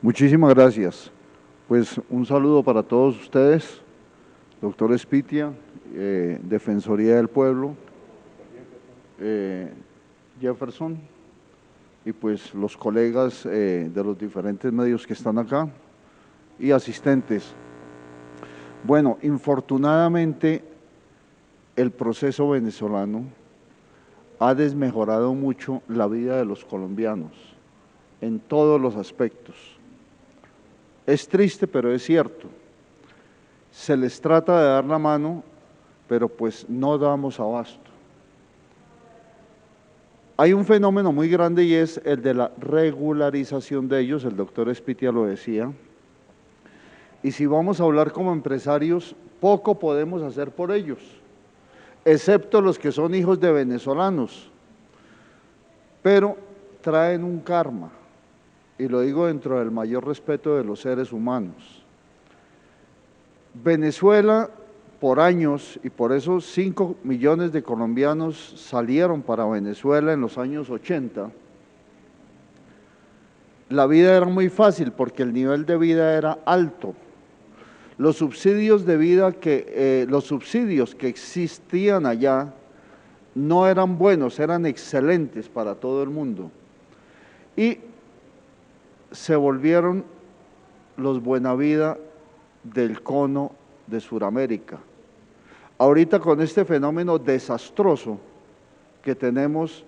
Muchísimas gracias. Pues un saludo para todos ustedes. Doctor Espitia, Defensoría del Pueblo, Jefferson, y pues los colegas de los diferentes medios que están acá y asistentes. Bueno, infortunadamente el proceso venezolano ha desmejorado mucho la vida de los colombianos en todos los aspectos. Es triste, pero es cierto. Se les trata de dar la mano, pero pues no damos abasto. Hay un fenómeno muy grande y es el de la regularización de ellos, el doctor Espitia lo decía, y si vamos a hablar como empresarios, poco podemos hacer por ellos, excepto los que son hijos de venezolanos, pero traen un karma, y lo digo dentro del mayor respeto de los seres humanos. Venezuela, por años, y por eso 5 millones de colombianos salieron para Venezuela en los años 80, la vida era muy fácil porque el nivel de vida era alto. Los subsidios de vida los subsidios que existían allá no eran buenos, eran excelentes para todo el mundo. Y se volvieron los buena vida del cono de Sudamérica. Ahorita con este fenómeno desastroso que tenemos,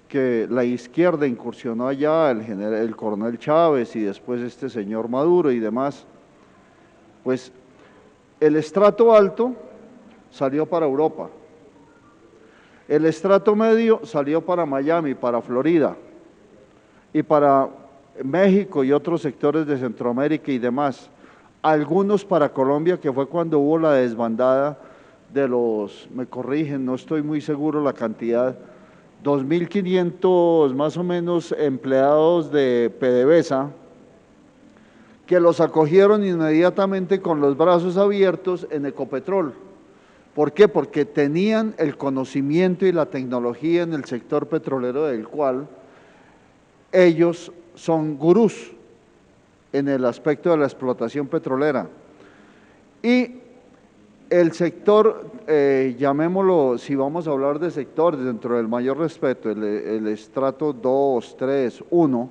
que la izquierda incursionó allá, el coronel Chávez y después este señor Maduro y demás, pues el estrato alto salió para Europa, el estrato medio salió para Miami, para Florida y para México y otros sectores de Centroamérica y demás. algunos para Colombia, que fue cuando hubo la desbandada de los, me corrigen, no estoy muy seguro la cantidad, 2.500 más o menos empleados de PDVSA, que los acogieron inmediatamente con los brazos abiertos en Ecopetrol. ¿Por qué? Porque tenían el conocimiento y la tecnología en el sector petrolero, del cual ellos son gurús en el aspecto de la explotación petrolera. Y el sector, llamémoslo, si vamos a hablar de sectores dentro del mayor respeto, el estrato 2, 3, 1,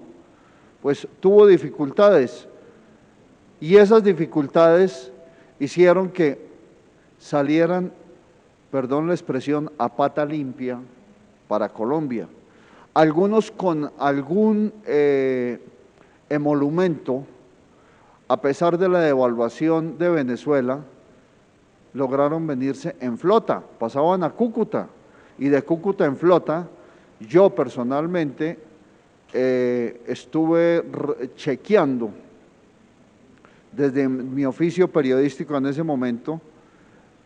pues tuvo dificultades. Y esas dificultades hicieron que salieran, perdón la expresión, a pata limpia para Colombia. Algunos con algún emolumento, a pesar de la devaluación de Venezuela, lograron venirse en flota, pasaban a Cúcuta, y de Cúcuta en flota, yo personalmente estuve chequeando desde mi oficio periodístico en ese momento,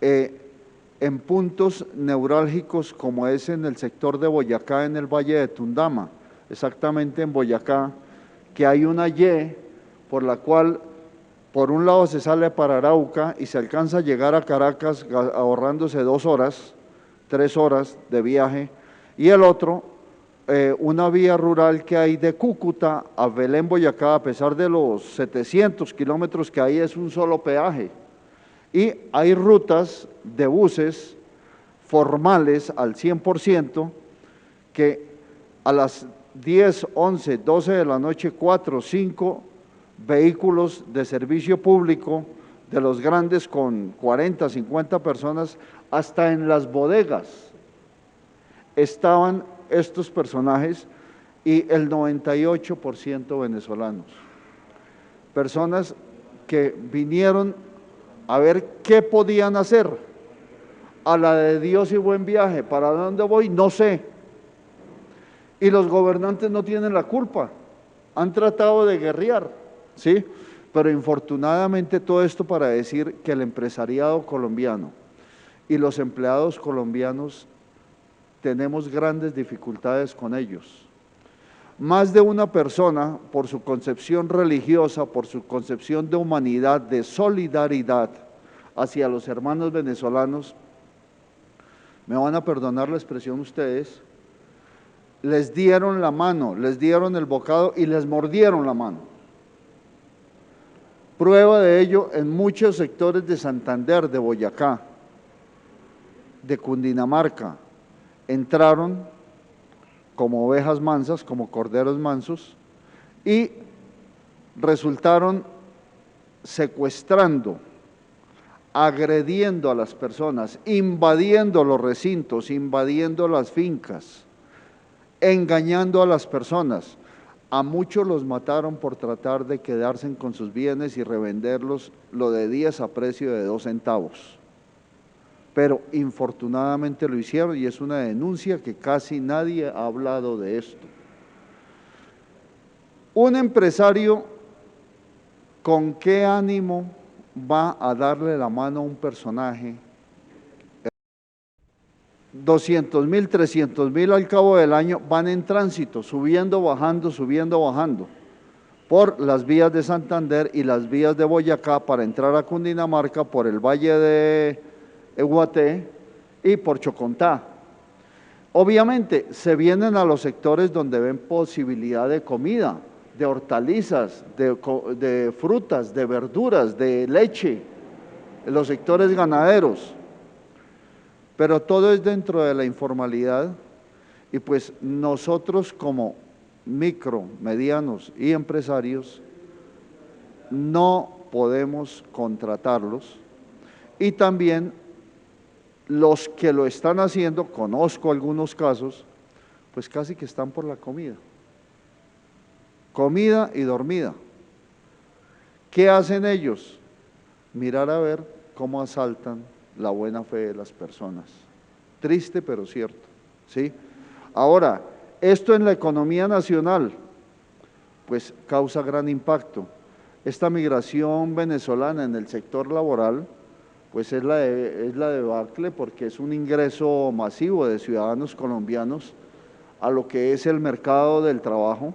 en puntos neurálgicos como es en el sector de Boyacá, en el Valle de Tundama, exactamente en Boyacá, que hay una Y por la cual por un lado se sale para Arauca y se alcanza a llegar a Caracas ahorrándose 2 horas, 3 horas de viaje, y el otro, una vía rural que hay de Cúcuta a Belén, Boyacá, a pesar de los 700 kilómetros que hay, es un solo peaje. Y hay rutas de buses formales al 100% que a las 10, 11, 12 de la noche, 4, 5 vehículos de servicio público, de los grandes con 40, 50 personas, hasta en las bodegas estaban estos personajes, y el 98% venezolanos. Personas que vinieron a ver qué podían hacer, a la de Dios y buen viaje. ¿Para dónde voy? No sé. Y los gobernantes no tienen la culpa, han tratado de guerrear, ¿sí? Pero infortunadamente todo esto para decir que el empresariado colombiano y los empleados colombianos tenemos grandes dificultades con ellos. Más de una persona, por su concepción religiosa, por su concepción de humanidad, de solidaridad hacia los hermanos venezolanos, me van a perdonar la expresión ustedes, les dieron la mano, les dieron el bocado y les mordieron la mano. Prueba de ello en muchos sectores de Santander, de Boyacá, de Cundinamarca, entraron como ovejas mansas, como corderos mansos, y resultaron secuestrando, agrediendo a las personas, invadiendo los recintos, invadiendo las fincas, engañando a las personas. A muchos los mataron por tratar de quedarse con sus bienes y revenderlos lo de 10 a precio de 2 centavos. Pero infortunadamente lo hicieron y es una denuncia que casi nadie ha hablado de esto. Un empresario, ¿con qué ánimo va a darle la mano a un personaje? 200.000, 300.000 al cabo del año van en tránsito, subiendo, bajando, por las vías de Santander y las vías de Boyacá para entrar a Cundinamarca por el Valle de Eguaté y por Chocontá. Obviamente se vienen a los sectores donde ven posibilidad de comida, de hortalizas, de frutas, de verduras, de leche, en los sectores ganaderos. Pero todo es dentro de la informalidad y pues nosotros como micro, medianos y empresarios no podemos contratarlos, y también los que lo están haciendo, conozco algunos casos, pues casi que están por la comida y dormida. ¿Qué hacen ellos? Mirar a ver cómo asaltan la buena fe de las personas. Triste pero cierto, ¿sí? Ahora, esto en la economía nacional, pues causa gran impacto. esta migración venezolana en el sector laboral, pues es la debacle, porque es un ingreso masivo de ciudadanos colombianos a lo que es el mercado del trabajo,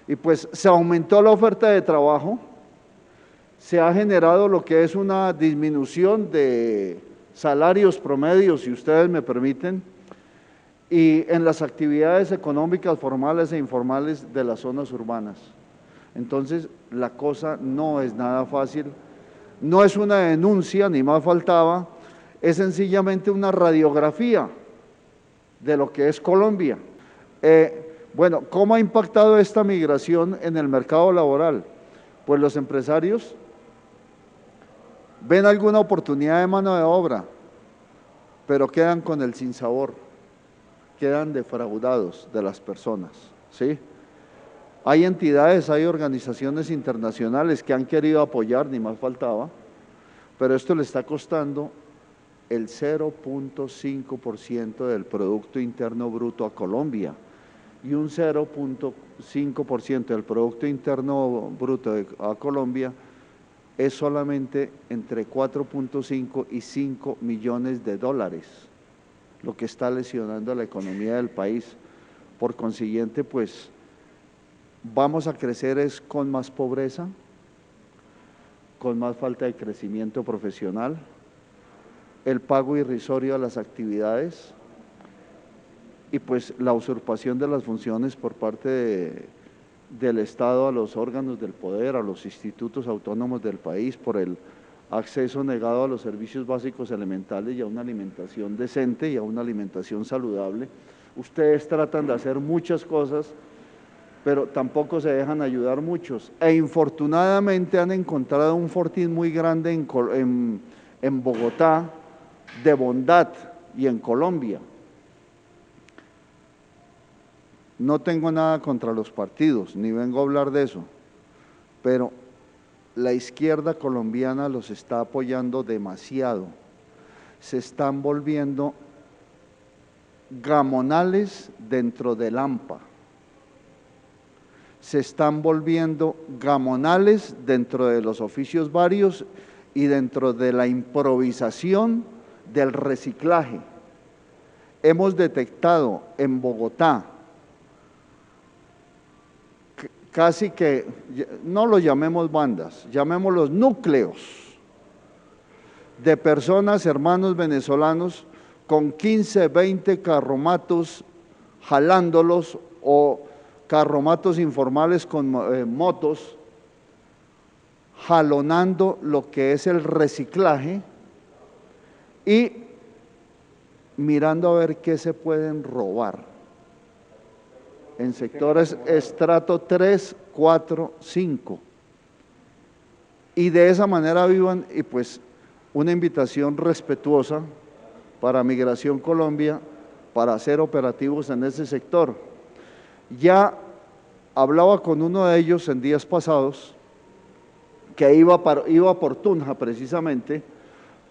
y pues se aumentó la oferta de trabajo, se ha generado lo que es una disminución de salarios promedios, si ustedes me permiten, y en las actividades económicas formales e informales de las zonas urbanas. Entonces, la cosa no es nada fácil, no es una denuncia, ni más faltaba, es sencillamente una radiografía de lo que es Colombia. Bueno, ¿cómo ha impactado esta migración en el mercado laboral? Pues los empresarios ven alguna oportunidad de mano de obra, pero quedan con el sinsabor, quedan defraudados de las personas, ¿sí? Hay entidades, hay organizaciones internacionales que han querido apoyar, ni más faltaba, pero esto le está costando el 0.5% del Producto Interno Bruto a Colombia, y un 0.5% del Producto Interno Bruto a Colombia es solamente entre 4.5 y 5 millones de dólares, lo que está lesionando la economía del país. Por consiguiente, pues, vamos a crecer es con más pobreza, con más falta de crecimiento profesional, el pago irrisorio a las actividades y pues la usurpación de las funciones por parte del Estado a los órganos del poder, a los institutos autónomos del país, por el acceso negado a los servicios básicos elementales y a una alimentación decente y a una alimentación saludable. Ustedes tratan de hacer muchas cosas, pero tampoco se dejan ayudar muchos. E infortunadamente han encontrado un fortín muy grande en Bogotá de bondad y en Colombia. No tengo nada contra los partidos, ni vengo a hablar de eso, pero la izquierda colombiana los está apoyando demasiado. Se están volviendo gamonales dentro del AMPA. Se están volviendo gamonales dentro de los oficios varios y dentro de la improvisación del reciclaje. Hemos detectado en Bogotá casi que, no lo llamemos bandas, llamémoslos núcleos de personas, hermanos venezolanos, con 15, 20 carromatos jalándolos o carromatos informales con motos, jalonando lo que es el reciclaje y mirando a ver qué se pueden robar en sectores estrato 3, 4, 5. Y de esa manera vivan, y pues una invitación respetuosa para Migración Colombia para hacer operativos en ese sector. Ya hablaba con uno de ellos en días pasados, que iba por Tunja precisamente,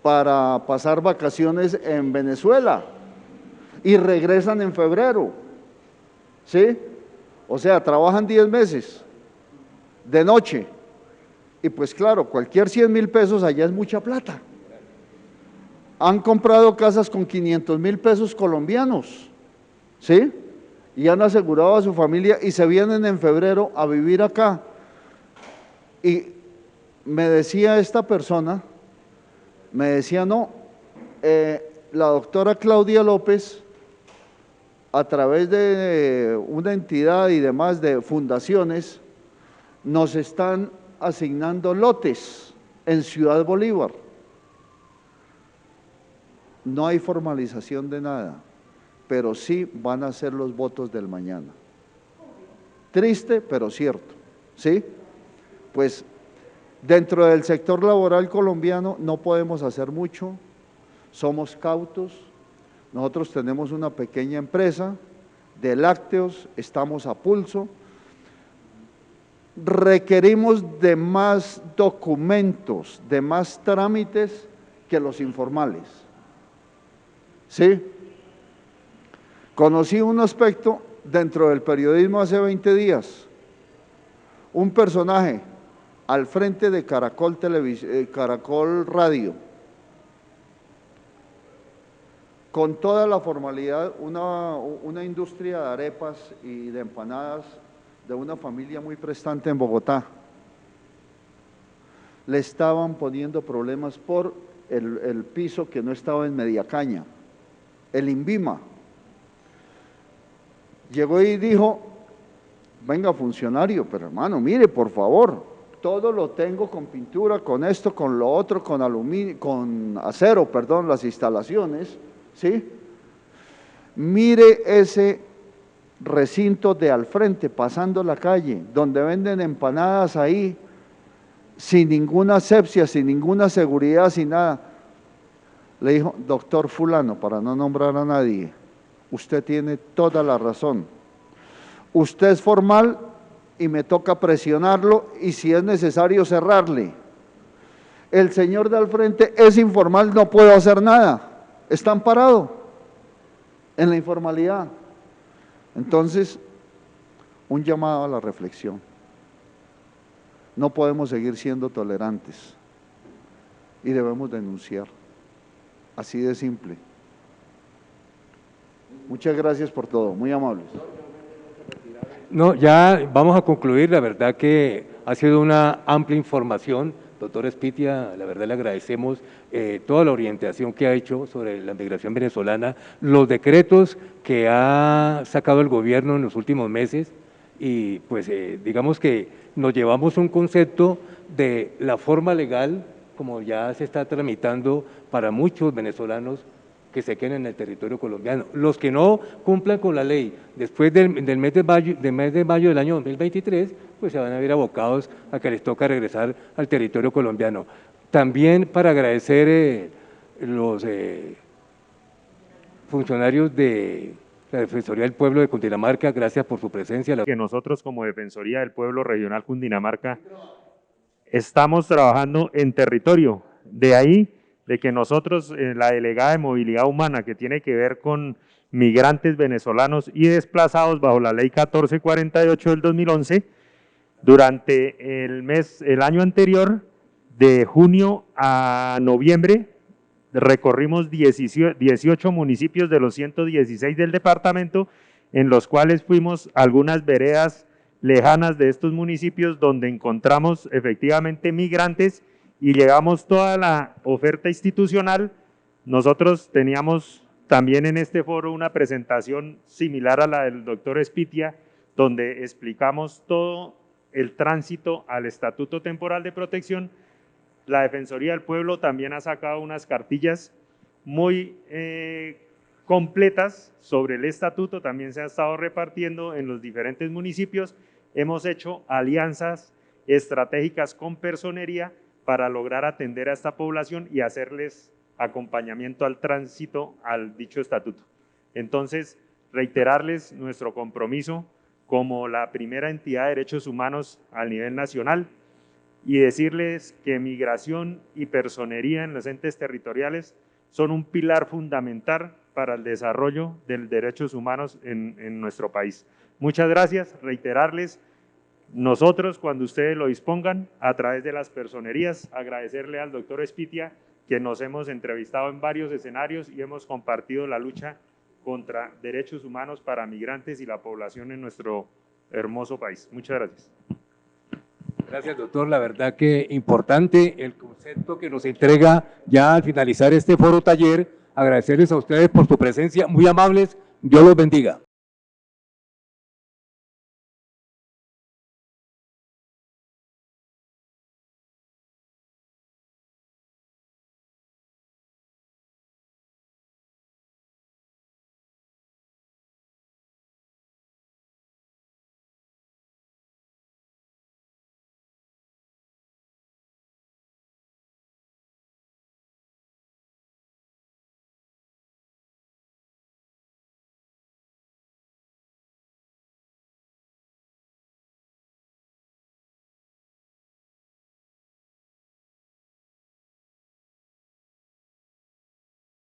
para pasar vacaciones en Venezuela, y regresan en febrero, ¿sí? O sea, trabajan 10 meses, de noche, y pues claro, cualquier 100.000 pesos allá es mucha plata. Han comprado casas con 500.000 pesos colombianos, ¿sí? Y han asegurado a su familia y se vienen en febrero a vivir acá. Y me decía esta persona, me decía, no, la doctora Claudia López, a través de una entidad y demás de fundaciones, nos están asignando lotes en Ciudad Bolívar. No hay formalización de nada, pero sí van a ser los votos del mañana. Triste, pero cierto, ¿sí? Pues dentro del sector laboral colombiano no podemos hacer mucho, somos cautos. Nosotros tenemos una pequeña empresa de lácteos, estamos a pulso, requerimos de más documentos, de más trámites que los informales, ¿sí? Conocí un aspecto dentro del periodismo hace 20 días, un personaje al frente de Caracol Radio, con toda la formalidad, una industria de arepas y de empanadas de una familia muy prestante en Bogotá. Le estaban poniendo problemas por el piso que no estaba en media caña, el INVIMA. Llegó y dijo, venga funcionario, pero hermano, mire por favor, todo lo tengo con pintura, con esto, con lo otro, con aluminio, con acero, perdón, las instalaciones, ¿sí? Mire ese recinto de al frente, pasando la calle, donde venden empanadas ahí, sin ninguna asepsia, sin ninguna seguridad, sin nada. Le dijo, doctor fulano, para no nombrar a nadie, usted tiene toda la razón. Usted es formal y me toca presionarlo y si es necesario cerrarle. El señor de al frente es informal, no puedo hacer nada, está amparado en la informalidad. Entonces, un llamado a la reflexión. No podemos seguir siendo tolerantes y debemos denunciar, así de simple. Muchas gracias por todo, muy amables. No, ya vamos a concluir, la verdad que ha sido una amplia información. Doctor Espitia, la verdad le agradecemos toda la orientación que ha hecho sobre la migración venezolana, los decretos que ha sacado el gobierno en los últimos meses y pues digamos que nos llevamos un concepto de la forma legal, como ya se está tramitando para muchos venezolanos que se queden en el territorio colombiano. Los que no cumplan con la ley después del mes de mayo del año 2023, pues se van a ver abocados a que les toca regresar al territorio colombiano. También para agradecer los funcionarios de la Defensoría del Pueblo de Cundinamarca, gracias por su presencia. Que nosotros como Defensoría del Pueblo Regional Cundinamarca estamos trabajando en territorio, de ahí de que nosotros, la Delegada de Movilidad Humana, que tiene que ver con migrantes venezolanos y desplazados bajo la Ley 1448 del 2011, durante el año anterior, de junio a noviembre, recorrimos 18 municipios de los 116 del departamento, en los cuales fuimos a algunas veredas lejanas de estos municipios donde encontramos efectivamente migrantes y llegamos toda la oferta institucional. Nosotros teníamos también en este foro una presentación similar a la del doctor Espitia, donde explicamos todo el tránsito al Estatuto Temporal de Protección. La Defensoría del Pueblo también ha sacado unas cartillas muy completas sobre el estatuto, también se ha estado repartiendo en los diferentes municipios. Hemos hecho alianzas estratégicas con personería para lograr atender a esta población y hacerles acompañamiento al tránsito al dicho estatuto. Entonces, reiterarles nuestro compromiso como la primera entidad de derechos humanos a nivel nacional y decirles que migración y personería en los entes territoriales son un pilar fundamental para el desarrollo de los derechos humanos en nuestro país. Muchas gracias, reiterarles, nosotros cuando ustedes lo dispongan a través de las personerías, agradecerle al doctor Espitia que nos hemos entrevistado en varios escenarios y hemos compartido la lucha contra derechos humanos para migrantes y la población en nuestro hermoso país. Muchas gracias. Gracias, doctor. La verdad que importante el concepto que nos entrega ya al finalizar este foro taller. Agradecerles a ustedes por su presencia, muy amables. Dios los bendiga.